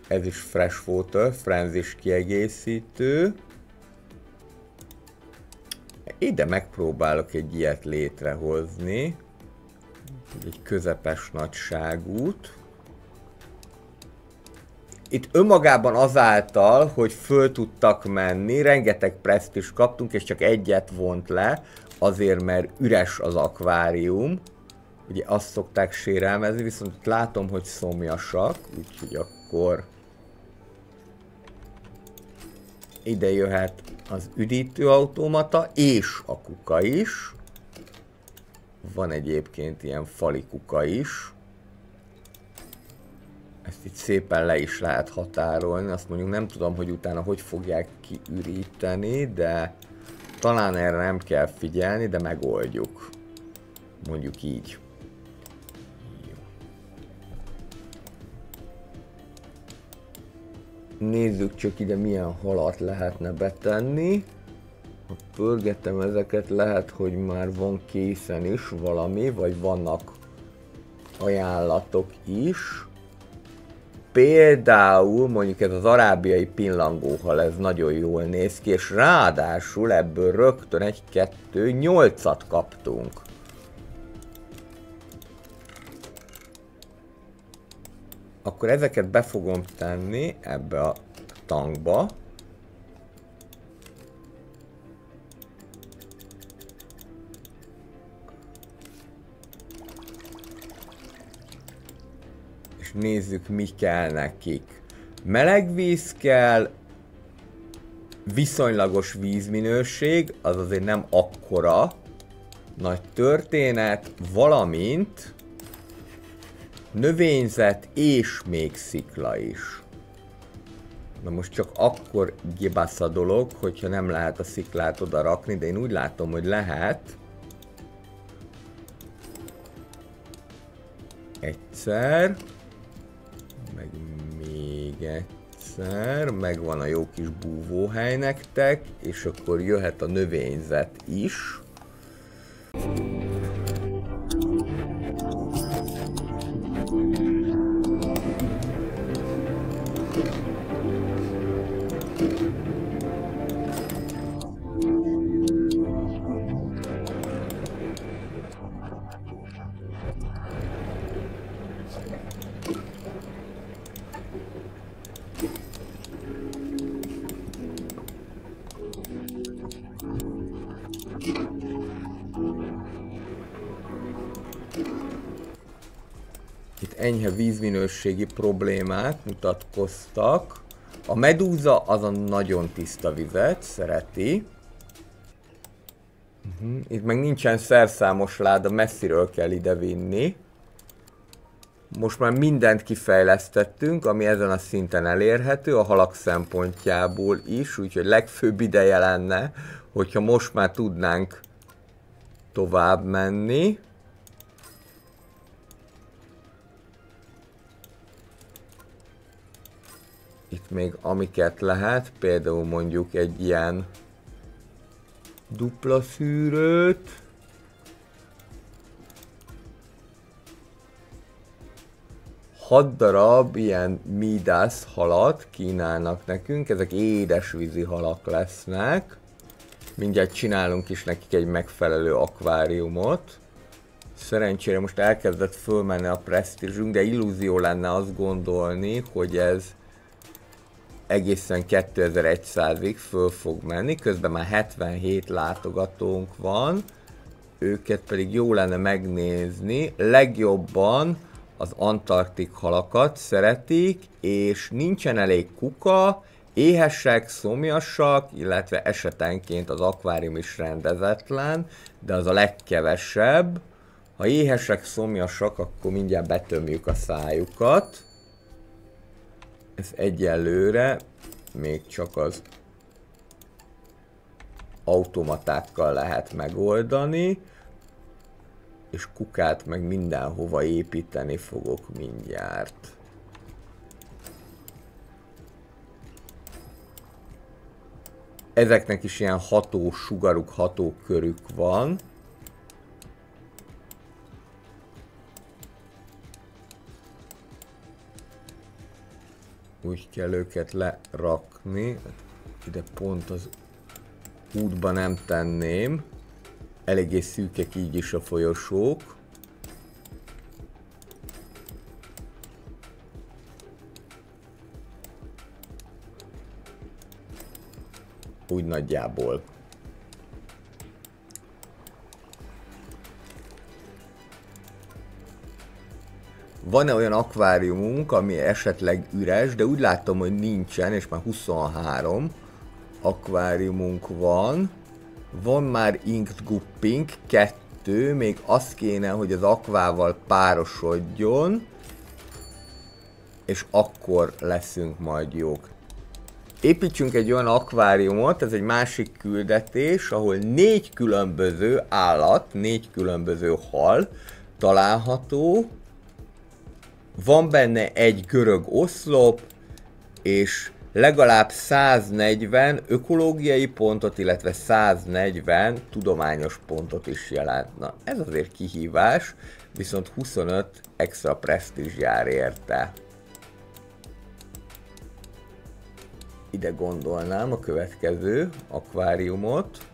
Ez is fresh water, frenzis kiegészítő. Ide megpróbálok egy ilyet létrehozni. Egy közepes nagyságút. itt önmagában azáltal, hogy föl tudtak menni, rengeteg preszt is kaptunk, és csak egyet vont le, azért mert üres az akvárium. Ugye azt szokták sérelmezni, viszont látom, hogy szomjasak, úgyhogy akkor ide jöhet az üdítőautomata és a kuka is. Van egyébként ilyen fali kuka is. Ezt itt szépen le is lehet határolni, azt mondjuk nem tudom, hogy utána hogy fogják kiüríteni, de talán erre nem kell figyelni, de megoldjuk. Mondjuk így. Nézzük csak ide, milyen halat lehetne betenni. Ha pörgetem ezeket, lehet, hogy már van készen is valami, vagy vannak ajánlatok is. Például mondjuk ez az arábiai pillangóhal, ez nagyon jól néz ki, és ráadásul ebből rögtön 1, 2, 8-at kaptunk. Akkor ezeket be fogom tenni ebbe a tankba. És nézzük, mi kell nekik. Meleg víz kell, viszonylagos vízminőség, az azért nem akkora nagy történet, valamint növényzet és még szikla is. Na most csak akkor gibasz a dolog, hogyha nem lehet a sziklát oda rakni, de én úgy látom, hogy lehet. Egyszer. Meg még egyszer. Megvan a jó kis búvóhely nektek, és akkor jöhet a növényzet is. Itt enyhe vízminőségi problémák mutatkoztak. A medúza az a nagyon tiszta vizet szereti. Itt meg nincsen szerszámos láda, messziről kell ide vinni. Most már mindent kifejlesztettünk, ami ezen a szinten elérhető, a halak szempontjából is, úgyhogy legfőbb ideje lenne, hogyha most már tudnánk tovább menni. Itt még amiket lehet, például mondjuk egy ilyen dupla szűrőt. Hat darab ilyen Midas halat kínálnak nekünk, ezek édesvízi halak lesznek. Mindjárt csinálunk is nekik egy megfelelő akváriumot. Szerencsére most elkezdett fölmenni a presztízsünk, de illúzió lenne azt gondolni, hogy ez egészen 2100-ig föl fog menni, közben már 77 látogatónk van, őket pedig jó lenne megnézni, legjobban az antarktik halakat szeretik, és nincsen elég kuka, éhesek, szomjasak, illetve esetenként az akvárium is rendezetlen, de az a legkevesebb. Ha éhesek, szomjasak, akkor mindjárt betömjük a szájukat. Ez egyelőre még csak az automatákkal lehet megoldani, és kukát meg mindenhova építeni fogok mindjárt. Ezeknek is ilyen ható sugaruk, ható körük van. Úgy kell őket lerakni. Ide pont az útba nem tenném. Eléggé szűkek így is a folyosók. Úgy nagyjából. Van-e olyan akváriumunk, ami esetleg üres, de úgy látom, hogy nincsen, és már 23 akváriumunk van. Van már Inked Guppink, 2, még az kéne, hogy az akvával párosodjon, és akkor leszünk majd jók. Építsünk egy olyan akváriumot, ez egy másik küldetés, ahol 4 különböző állat, 4 különböző hal található. Van benne egy görög oszlop, és legalább 140 ökológiai pontot, illetve 140 tudományos pontot is jelent. Na, ez azért kihívás, viszont 25 extra presztízs jár érte. Ide gondolnám a következő akváriumot.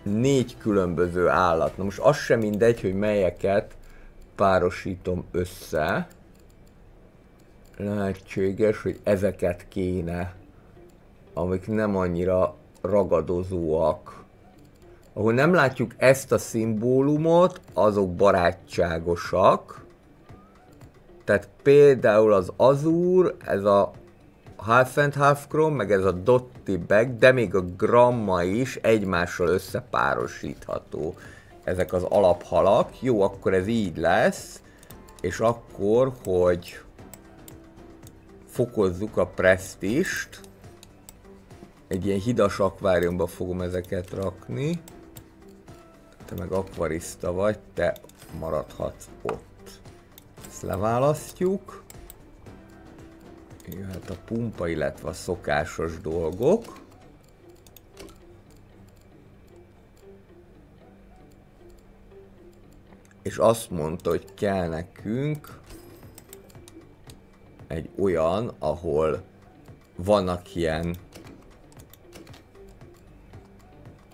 Négy különböző állat. Na most az sem mindegy, hogy melyeket párosítom össze. Lehetséges, hogy ezeket kéne, amik nem annyira ragadozóak. Ahol nem látjuk ezt a szimbólumot, azok barátságosak. Tehát például az Azur, ez a Half and Half Chrome, meg ez a Dotty Bag, de még a Gramma is egymással összepárosítható. Ezek az alaphalak. Jó, akkor ez így lesz. És akkor, hogy fokozzuk a presztízst, egy ilyen hidas akváriumba fogom ezeket rakni. Te meg akvariszta vagy, te maradhatsz ott. Ezt leválasztjuk. Jöhet a pumpa, illetve a szokásos dolgok. És azt mondta, hogy kell nekünk egy olyan, ahol vannak ilyen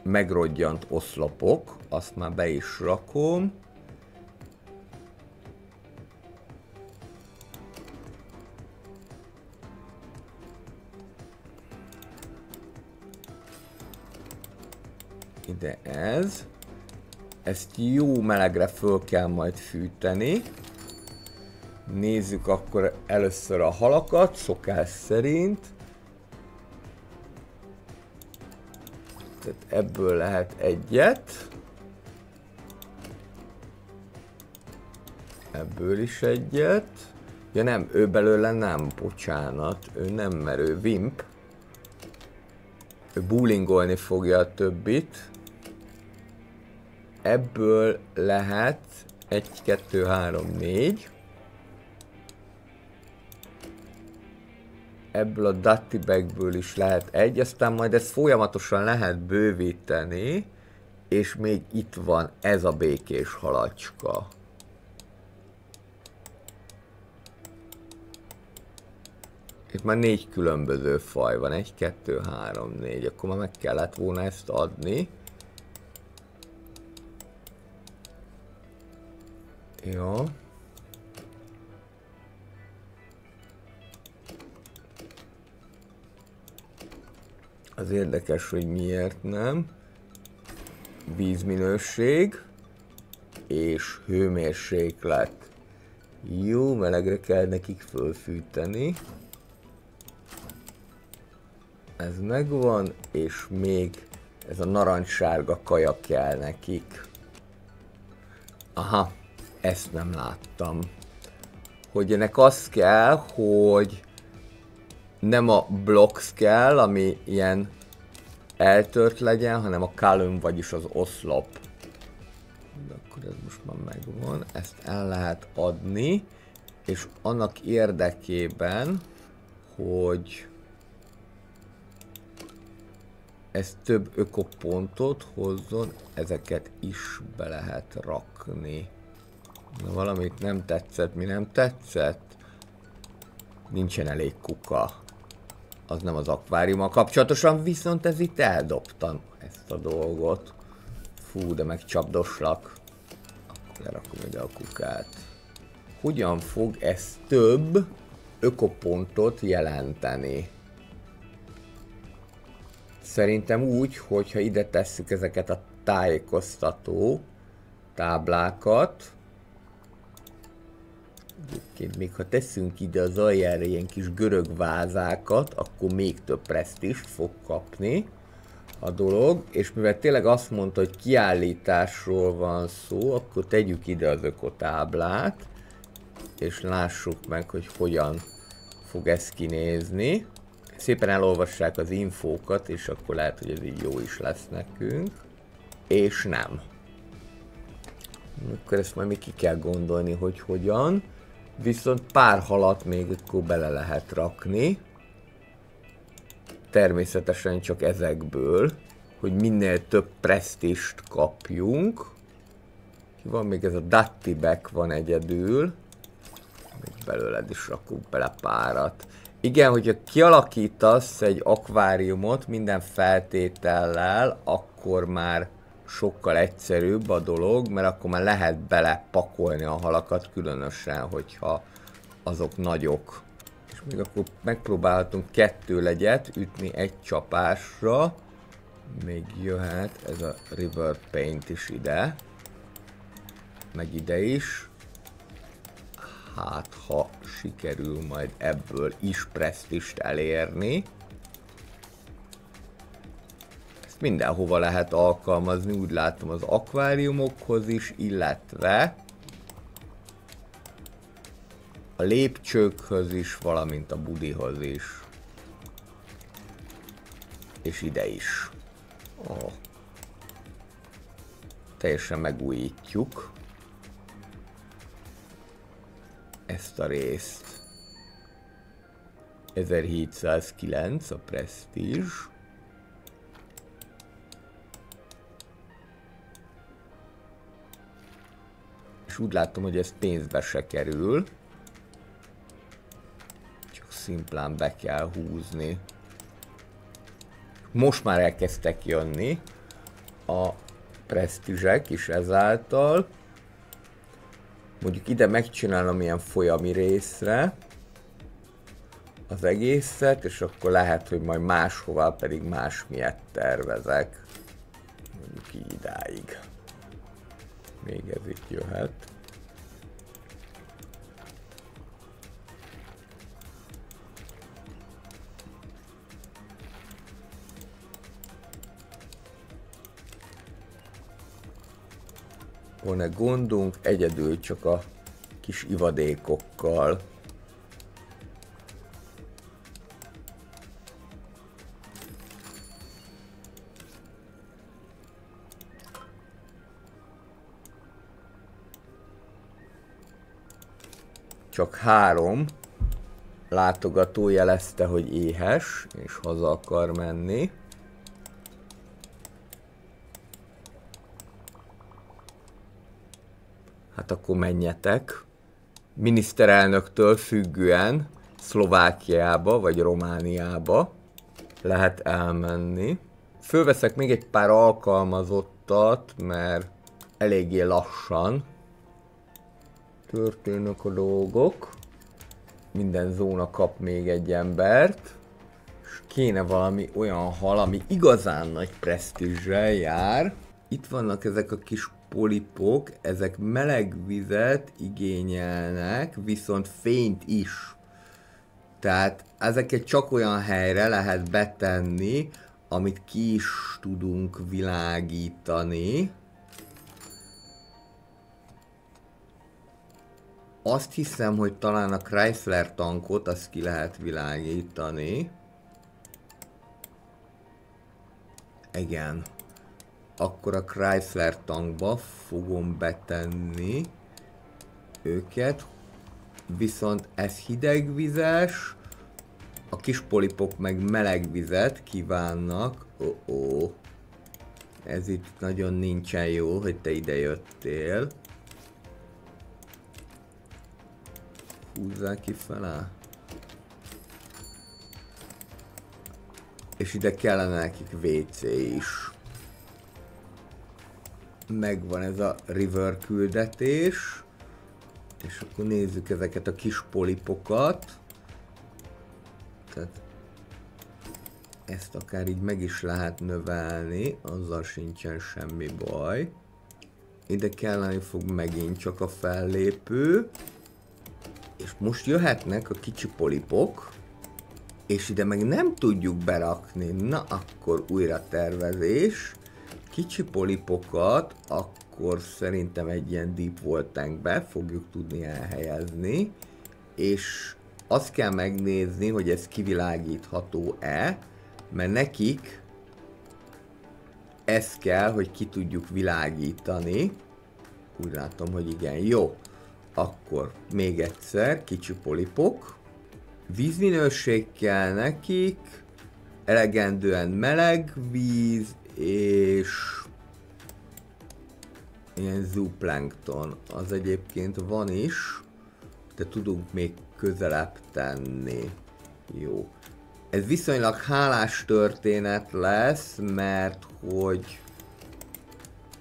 megrodjant oszlopok, azt már be is rakom. Ide ez. Ezt jó melegre föl kell majd fűteni. Nézzük akkor először a halakat, szokás szerint. Tehát ebből lehet egyet. Ebből is egyet. Ja nem, ő belőle nem, bocsánat. Ő nem, mert ő Wimp. Ő bowlingolni fogja a többit. Ebből lehet 1, 2, 3, 4. Ebből a Dotty Bagből is lehet egy, aztán majd ezt folyamatosan lehet bővíteni, és még itt van ez a békés halacska. Itt már 4 különböző faj van, 1, 2, 3, 4, akkor már meg kellett volna ezt adni. Jó. Az érdekes, hogy miért nem. Vízminőség és hőmérséklet. Jó, melegre kell nekik fölfűteni. Ez megvan, és még ez a narancssárga kaja kell nekik. Aha, ezt nem láttam. Hogy ennek az kell, hogy nem a blocks kell, ami ilyen eltört legyen, hanem a column, vagyis az oszlop. De akkor ez most már megvan. Ezt el lehet adni, és annak érdekében, hogy ez több ökopontot hozzon, ezeket is be lehet rakni. Na, valamit nem tetszett, mi nem tetszett? Nincsen elég kuka. Az nem az akváriummal kapcsolatosan, viszont ez itt eldobtam ezt a dolgot. Fú, de megcsapdoslak. Lerakom ide a kukát. Hogyan fog ez több ökopontot jelenteni? Szerintem úgy, hogyha ide tesszük ezeket a tájékoztató táblákat. Egyébként még ha teszünk ide az aljára ilyen kis görög vázákat, akkor még több presztízst fog kapni a dolog, és mivel tényleg azt mondta, hogy kiállításról van szó, akkor tegyük ide az ökotáblát, és lássuk meg, hogy hogyan fog ez kinézni. Szépen elolvassák az infókat, és akkor lehet, hogy ez így jó is lesz nekünk. És nem. Akkor ezt majd még ki kell gondolni, hogy hogyan. Viszont pár halat még akkor bele lehet rakni. Természetesen csak ezekből, hogy minél több presztízst kapjunk. Van még ez a Dattibek van egyedül. Még belőled is rakunk bele párat. Igen, hogyha kialakítasz egy akváriumot minden feltétellel, akkor már sokkal egyszerűbb a dolog, mert akkor már lehet belepakolni a halakat, különösen, hogyha azok nagyok. És még akkor megpróbálhatunk 2 legyet ütni egy csapásra. Még jöhet ez a River Paint is ide. Meg ide is. Hát, ha sikerül majd ebből is presztízst elérni. Ezt mindenhova lehet alkalmazni, úgy látom az akváriumokhoz is, illetve a lépcsőkhöz is, valamint a budihoz is. És ide is. Oh. Teljesen megújítjuk ezt a részt. 1709 a presztízs. És úgy látom, hogy ez pénzbe se kerül. Csak szimplán be kell húzni. Most már elkezdtek jönni a presztízsek is ezáltal. Mondjuk ide megcsinálom ilyen folyami részre az egészet, és akkor lehet, hogy majd máshová pedig más miatt tervezek. Mondjuk így idáig. Még ez itt jöhet. Van-e gondunk? Egyedül csak a kis ivadékokkal. Csak 3 látogató jelezte, hogy éhes, és haza akar menni. Hát akkor menjetek. Miniszterelnöktől függően Szlovákiába vagy Romániába lehet elmenni. Fölveszek még egy pár alkalmazottat, mert eléggé lassan történnek a dolgok. Minden zóna kap még egy embert. És kéne valami olyan hal, ami igazán nagy presztízsel jár. Itt vannak ezek a kis polipok, ezek meleg vizet igényelnek, viszont fényt is. Tehát ezeket csak olyan helyre lehet betenni, amit ki is tudunk világítani. Azt hiszem, hogy talán a Chrysler tankot azt ki lehet világítani. Igen. Akkor a Chrysler tankba fogom betenni őket. Viszont ez hidegvizes, a kis polipok meg meleg vizet kívánnak. Ez itt nagyon nincsen jó, hogy te ide jöttél. Húzzál kifele. És ide kellene nekik WC is. megvan ez a river küldetés, és akkor nézzük ezeket a kis polipokat. Tehát ezt akár így meg is lehet növelni, azzal sincsen semmi baj. Ide kellene fog megint csak a fellépő, és most jöhetnek a kicsi polipok, és ide meg nem tudjuk berakni, na akkor újra tervezés. Kicsi polipokat akkor szerintem egy ilyen deep volt tankbe fogjuk tudni elhelyezni, és azt kell megnézni, hogy ez kivilágítható-e, mert nekik ez kell, hogy ki tudjuk világítani. Úgy látom, hogy igen, jó. Akkor még egyszer, kicsi polipok. Vízminőség kell nekik, elegendően meleg víz, és ilyen zooplankton. Az egyébként van is, de tudunk még közelebb tenni. Jó. Ez viszonylag hálás történet lesz, mert hogy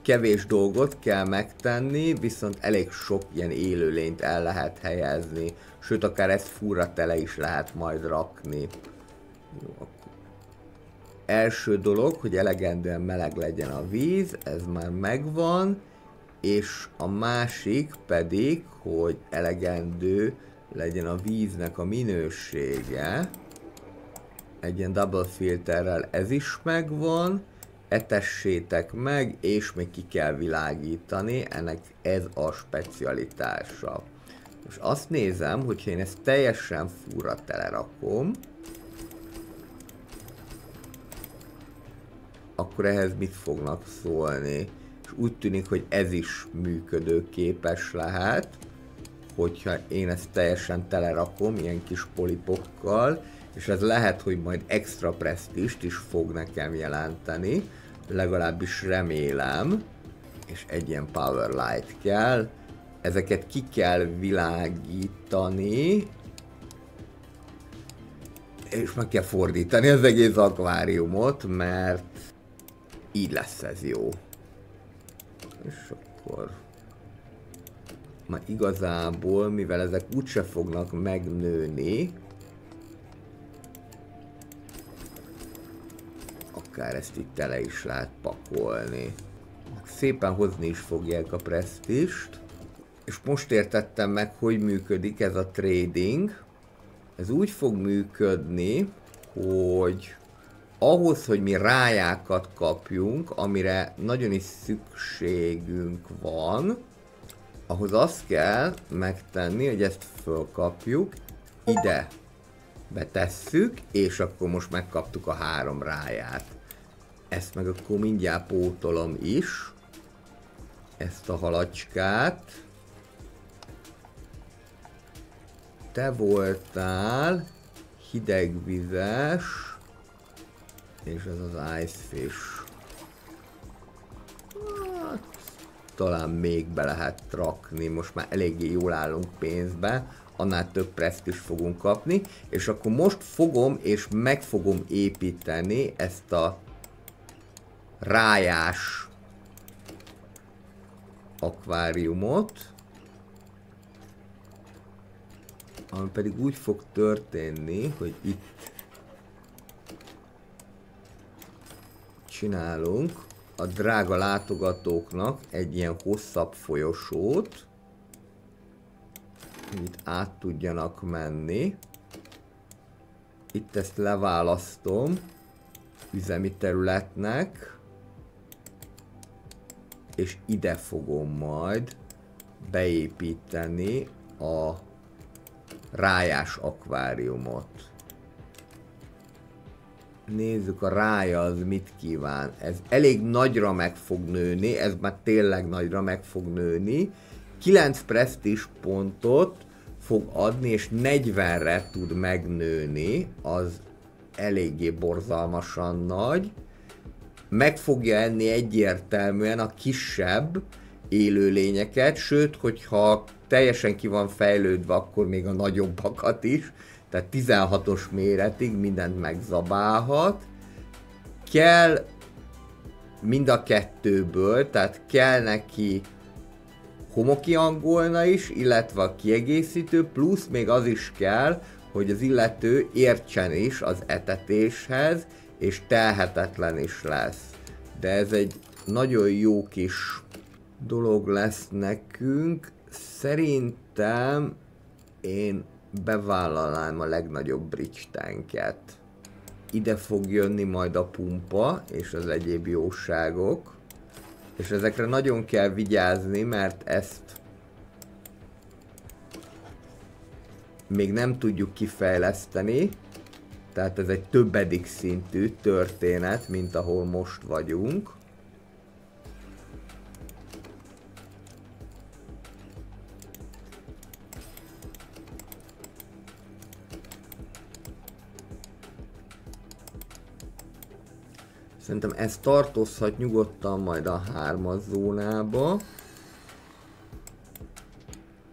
kevés dolgot kell megtenni, viszont elég sok ilyen élőlényt el lehet helyezni. Sőt, akár ezt fúra tele is lehet majd rakni. Jó, akkor. Első dolog, hogy elegendően meleg legyen a víz, ez már megvan. És a másik pedig, hogy elegendő legyen a víznek a minősége. Egy ilyen double filterrel ez is megvan. Etessétek meg, és még ki kell világítani, ennek ez a specialitása. Most azt nézem, hogyha én ezt teljesen fúra telerakom, akkor ehhez mit fognak szólni? És úgy tűnik, hogy ez is működőképes lehet, hogyha én ezt teljesen telerakom, ilyen kis polipokkal, és ez lehet, hogy majd extra presztízst is fog nekem jelenteni, legalábbis remélem, és egy ilyen power light kell, ezeket ki kell világítani, és meg kell fordítani az egész akváriumot, mert így lesz ez jó. És akkor már igazából, mivel ezek úgyse fognak megnőni, akár ezt itt tele is lehet pakolni. Szépen hozni is fogják a presztízst. És most értettem meg, hogy működik ez a trading. Ez úgy fog működni, hogy ahhoz, hogy mi rájákat kapjunk, amire nagyon is szükségünk van, ahhoz azt kell megtenni, hogy ezt fölkapjuk, ide betesszük, és akkor most megkaptuk a 3 ráját. Ezt meg akkor mindjárt pótolom is, ezt a halacskát. Te voltál hidegvizes, és ez az ice fish. Hát, talán még be lehet rakni, most már eléggé jól állunk pénzbe, annál több preszt is fogunk kapni, és akkor most fogom és meg fogom építeni ezt a rájás akváriumot, ami pedig úgy fog történni, hogy itt csinálunk a drága látogatóknak egy ilyen hosszabb folyosót, hogy itt át tudjanak menni. Itt ezt leválasztom üzemi területnek, és ide fogom majd beépíteni a rájás akváriumot. Nézzük, a rája az mit kíván. Ez elég nagyra meg fog nőni, ez már tényleg nagyra meg fog nőni. 9 presztízs pontot fog adni, és 40-re tud megnőni, az eléggé borzalmasan nagy. Meg fogja enni egyértelműen a kisebb élőlényeket, sőt, hogyha teljesen ki van fejlődve, akkor még a nagyobbakat is, tehát 16-os méretig mindent megzabálhat. Kell mind a kettőből, tehát kell neki homoki angolna is, illetve a kiegészítő, plusz még az is kell, hogy az illető értsen is az etetéshez, és telhetetlen is lesz. De ez egy nagyon jó kis dolog lesz nekünk. Szerintem én bevállalnám a legnagyobb bridge tanket. Ide fog jönni majd a pumpa és az egyéb jóságok. És ezekre nagyon kell vigyázni, mert ezt még nem tudjuk kifejleszteni. Tehát ez egy többedik szintű történet, mint ahol most vagyunk. Szerintem ez tartozhat nyugodtan majd a 3-as zónába.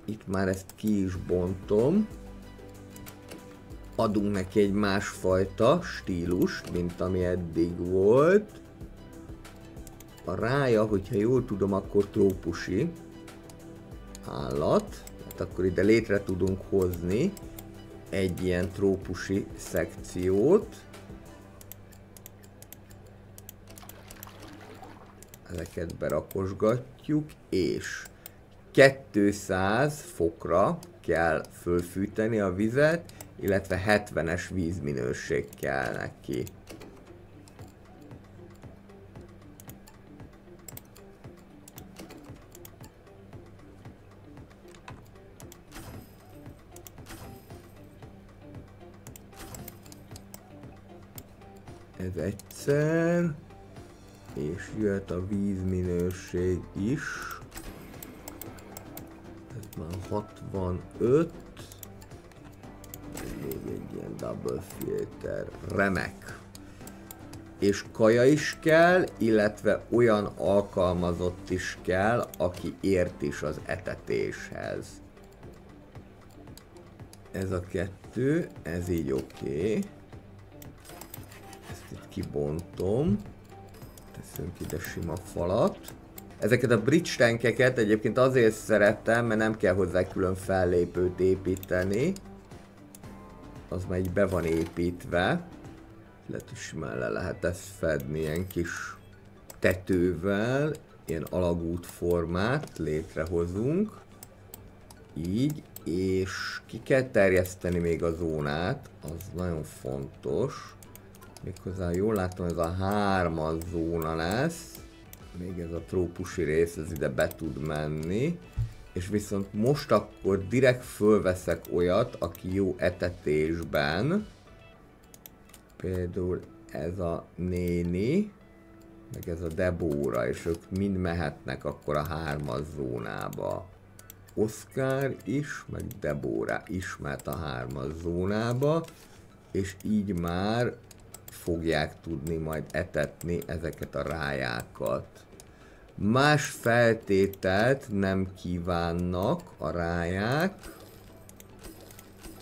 Itt már ezt ki is bontom. Adunk neki egy másfajta stílust, mint ami eddig volt. A rája, hogyha jól tudom, akkor trópusi állat. Hát akkor ide létre tudunk hozni egy ilyen trópusi szekciót. Ezeket berakosgatjuk, és 200 fokra kell fölfűteni a vizet, illetve 70-es vízminőség kell neki. Ez egyszer, és jöhet a vízminőség is. Ez már 65. Még egy ilyen double filter. Remek. És kaja is kell, illetve olyan alkalmazott is kell, aki ért is az etetéshez. Ez a kettő, ez így oké. Ezt itt kibontom. Teszünk ide sima falat. Ezeket a bridge tankeket egyébként azért szeretem, mert nem kell hozzá külön fellépőt építeni. Az már így be van építve. Lehet, hogy simán le lehet ezt fedni ilyen kis tetővel. Ilyen alagút formát létrehozunk. Így, és ki kell terjeszteni még a zónát, az nagyon fontos. Méghozzá jól látom, ez a 3-as zóna lesz. Még ez a trópusi rész, ez ide be tud menni. És viszont most akkor direkt fölveszek olyat, aki jó etetésben. Például ez a néni, meg ez a Debóra, és ők mind mehetnek akkor a 3-as zónába. Oscar is, meg Debóra is mehet a 3-as zónába, és így már fogják tudni majd etetni ezeket a rájákat. Más feltételt nem kívánnak a ráják,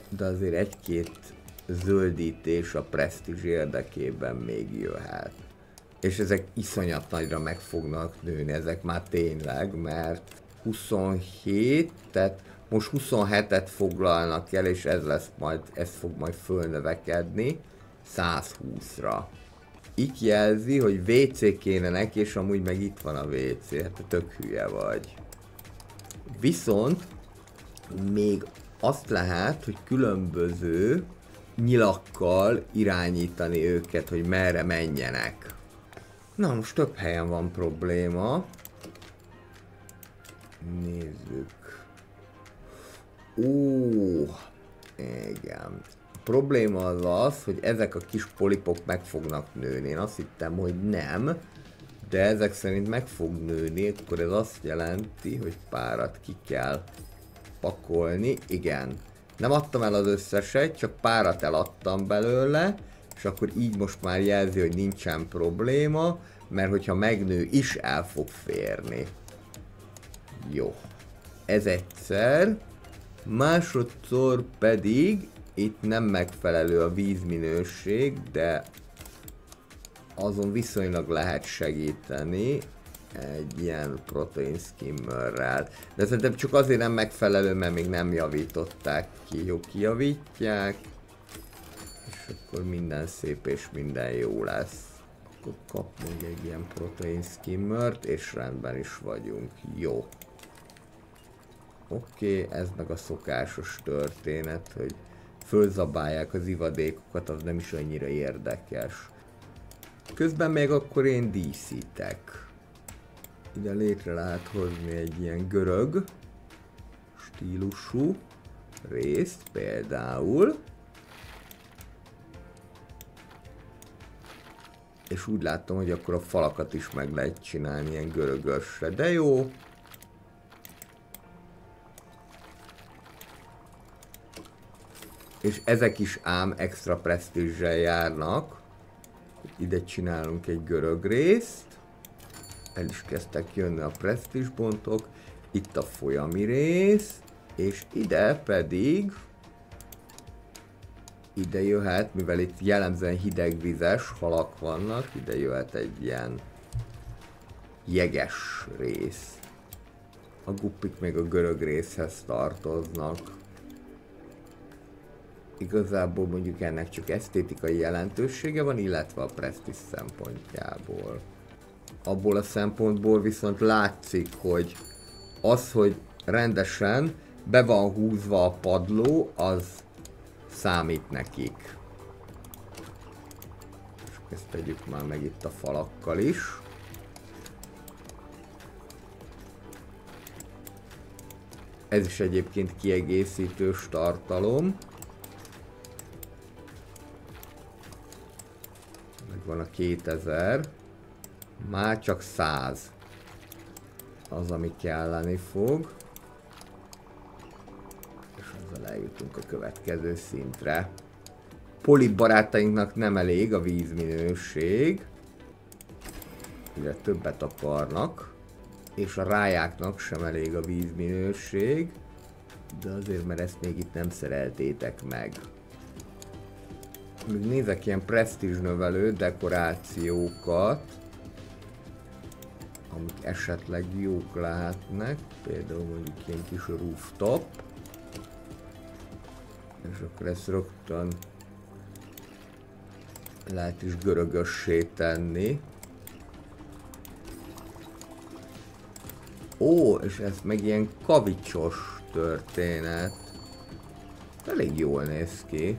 de azért egy-két zöldítés a presztízs érdekében még jöhet. És ezek iszonyat nagyra meg fognak nőni, ezek már tényleg, mert 27, tehát most 27-et foglalnak el, és ez lesz majd, ez fog majd fölnövekedni 120-ra. Itt jelzi, hogy WC kéne neki, és amúgy meg itt van a WC, hát tök hülye vagy. Viszont még azt lehet, hogy különböző nyilakkal irányítani őket, hogy merre menjenek. Na, most több helyen van probléma. Nézzük. Ó, igen. A probléma az az, hogy ezek a kis polipok meg fognak nőni. Én azt hittem, hogy nem, de ezek szerint meg fog nőni, akkor ez azt jelenti, hogy párat ki kell pakolni. Igen. Nem adtam el az összeset, csak párat eladtam belőle, és akkor így most már jelzi, hogy nincsen probléma, mert hogyha megnő is el fog férni. Jó. Ez egyszer. Másodszor pedig itt nem megfelelő a vízminőség, de azon viszonylag lehet segíteni egy ilyen protein skimmerrel. De szerintem csak azért nem megfelelő, mert még nem javították ki. Jó, kijavítják. És akkor minden szép és minden jó lesz. Akkor kap még egy ilyen protein skimmert, és rendben is vagyunk. Jó. Oké, ez meg a szokásos történet, hogy fölzabálják az ivadékokat, az nem is annyira érdekes. Közben még akkor én díszítek. Ide létre lehet hozni egy ilyen görög stílusú részt például. És úgy látom, hogy akkor a falakat is meg lehet csinálni ilyen görögösre, de jó. És ezek is ám extra presztízsel járnak. Ide csinálunk egy görög részt. El is kezdtek jönni a presztízspontok. Itt a folyami rész. És ide pedig... Ide jöhet, mivel itt jellemzően hidegvizes halak vannak, ide jöhet egy ilyen jeges rész. A guppik még a görög részhez tartoznak. Igazából mondjuk ennek csak esztétikai jelentősége van, illetve a presztízs szempontjából. Abból a szempontból viszont látszik, hogy az, hogy rendesen be van húzva a padló, az számít nekik. És ezt tegyük már meg itt a falakkal is. Ez is egyébként kiegészítős tartalom. Megvan a 2000. Már csak 100. Az, ami kelleni fog. És ezzel eljutunk a következő szintre. Polip barátainknak nem elég a vízminőség. Ugye többet akarnak. És a rájáknak sem elég a vízminőség. De azért, mert ezt még itt nem szereltétek meg. Még nézek ilyen presztízsnövelő dekorációkat, amik esetleg jók lehetnek, például mondjuk ilyen kis rooftop, és akkor ezt rögtön lehet is görögössé tenni. Ó, és ez meg ilyen kavicsos történet. Elég jól néz ki.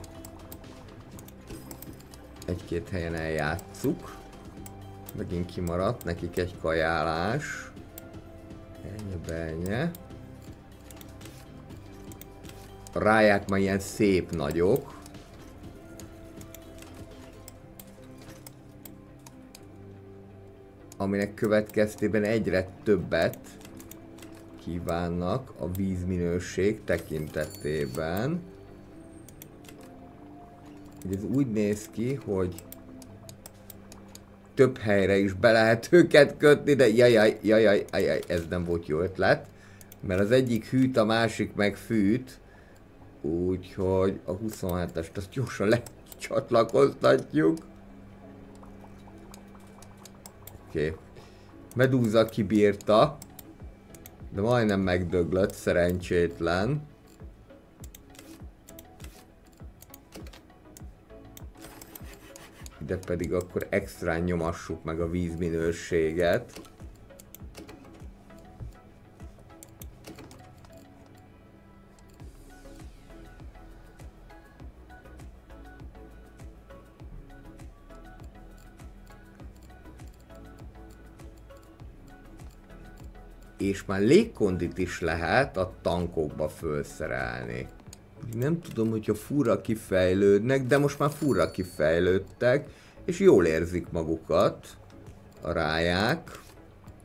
Egy-két helyen eljátsszuk. Megint kimaradt nekik egy kajálás. Ennyi. A ráják már ilyen szép nagyok. Aminek következtében egyre többet kívánnak a vízminőség tekintetében. Ez úgy néz ki, hogy több helyre is be lehet őket kötni, de jajjaj, ez nem volt jó ötlet. Mert az egyik hűt, a másik meg fűt. Úgyhogy a 27-est azt gyorsan lecsatlakoztatjuk. Oké. Medúza kibírta. De majdnem megdöglött, szerencsétlen. Ide pedig akkor extrán nyomassuk meg a vízminőséget. És már légkondit is lehet a tankokba felszerelni. Nem tudom, hogyha furra kifejlődnek, de most már furra kifejlődtek, és jól érzik magukat a ráják,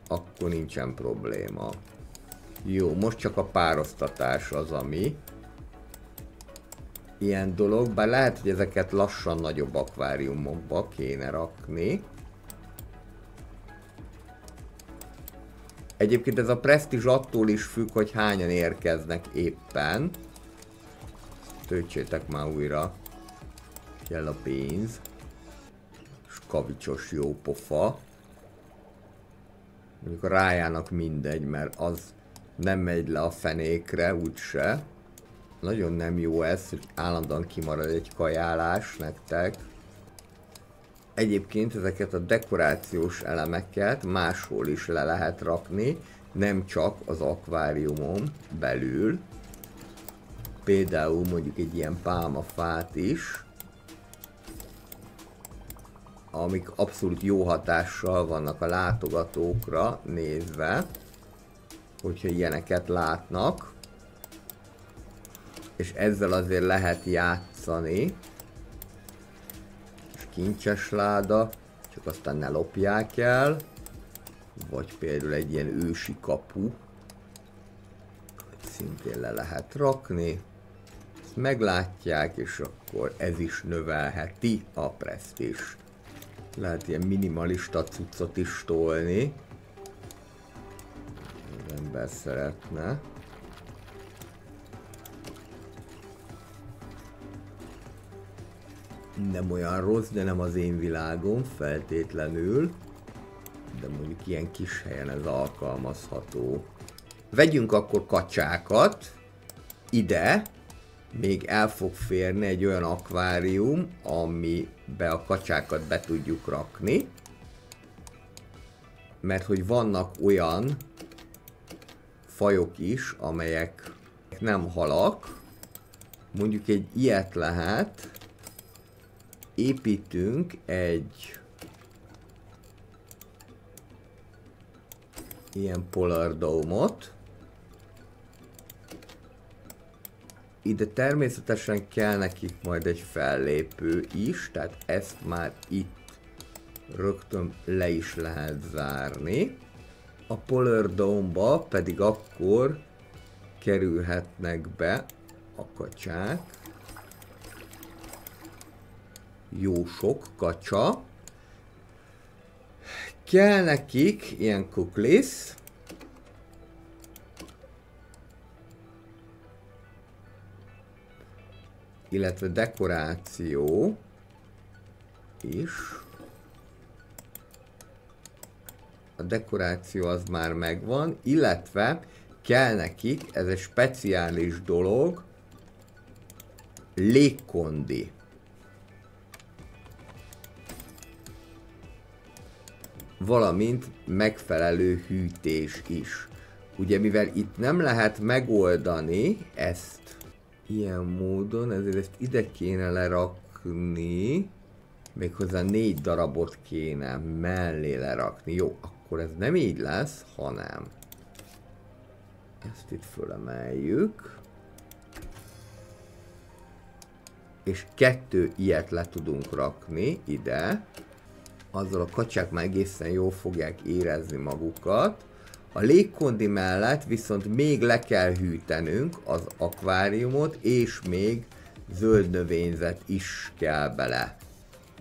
akkor nincsen probléma. Jó, most csak a pároztatás az, ami ilyen dolog, bár lehet, hogy ezeket lassan nagyobb akváriumokba kéne rakni. Egyébként ez a presztízs attól is függ, hogy hányan érkeznek éppen. Töltsétek már újra. Kell a pénz. És kavicsos jópofa. Mondjuk a rájának mindegy, mert az nem megy le a fenékre, úgyse. Nagyon nem jó ez, hogy állandóan kimarad egy kajálás nektek. Egyébként ezeket a dekorációs elemeket máshol is le lehet rakni, nem csak az akváriumon belül. Például mondjuk egy ilyen pálmafát is, amik abszolút jó hatással vannak a látogatókra nézve, hogyha ilyeneket látnak. És ezzel azért lehet játszani. És kincses láda, csak aztán ne lopják el. Vagy például egy ilyen ősi kapu, szintén le lehet rakni. Ezt meglátják, és akkor ez is növelheti a presztízst. Lehet ilyen minimalista cuccot is tolni. Az ember szeretne. Nem olyan rossz, de nem az én világom feltétlenül. De mondjuk ilyen kis helyen ez alkalmazható. Vegyünk akkor kacsákat. Ide még el fog férni egy olyan akvárium, amibe a kacsákat be tudjuk rakni. Mert hogy vannak olyan fajok is, amelyek nem halak. Mondjuk egy ilyet lehet. Építünk egy ilyen polar dome-ot. Ide természetesen kell nekik majd egy fellépő is, tehát ezt már itt rögtön le is lehet zárni. A polar dome-ba pedig akkor kerülhetnek be a kacsák. Jó sok kacsa. Kell nekik ilyen kuklis. Illetve dekoráció is. A dekoráció az már megvan, illetve kell nekik, ez egy speciális dolog, légkondi. Valamint megfelelő hűtés is. Ugye mivel itt nem lehet megoldani ezt ilyen módon, ezért ezt ide kéne lerakni, méghozzá 4 darabot kéne mellé lerakni. Jó, akkor ez nem így lesz, hanem ezt itt fölemeljük, és 2 ilyet le tudunk rakni ide. Azzal a kacsák már egészen jól fogják érezni magukat. A légkondi mellett viszont még le kell hűtenünk az akváriumot, és még zöld növényzet is kell bele.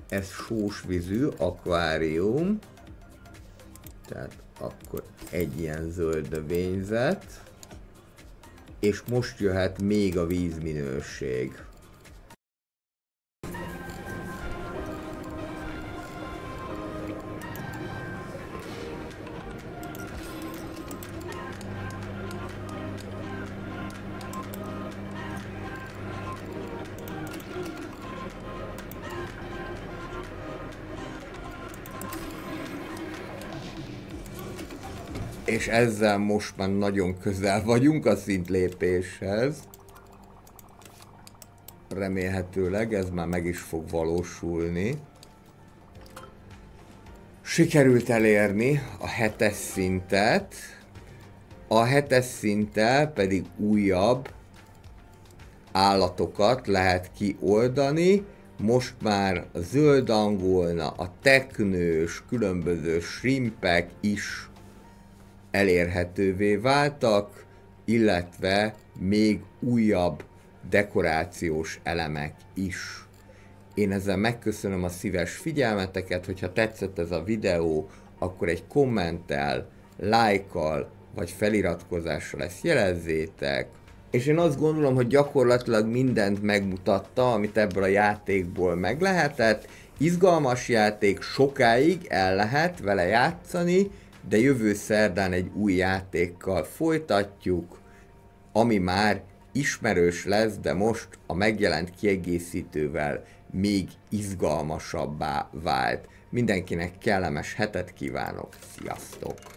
Ez sósvízű akvárium, tehát akkor egy ilyen zöld növényzet, és most jöhet még a vízminőség. És ezzel most már nagyon közel vagyunk a szintlépéshez. Remélhetőleg ez már meg is fog valósulni. Sikerült elérni a 7-es szintet. A 7-es szinttel pedig újabb állatokat lehet kioldani. Most már a zöld angolna, a teknős, különböző shrimpek is elérhetővé váltak, illetve még újabb dekorációs elemek is. Én ezzel megköszönöm a szíves figyelmeteket, hogyha tetszett ez a videó, akkor egy kommenttel, lájkkal vagy feliratkozással ezt jelezzétek. És én azt gondolom, hogy gyakorlatilag mindent megmutatta, amit ebből a játékból meg lehetett, Izgalmas játék, sokáig el lehet vele játszani, de jövő szerdán egy új játékkal folytatjuk, ami már ismerős lesz, de most a megjelent kiegészítővel még izgalmasabbá vált. Mindenkinek kellemes hetet kívánok, sziasztok!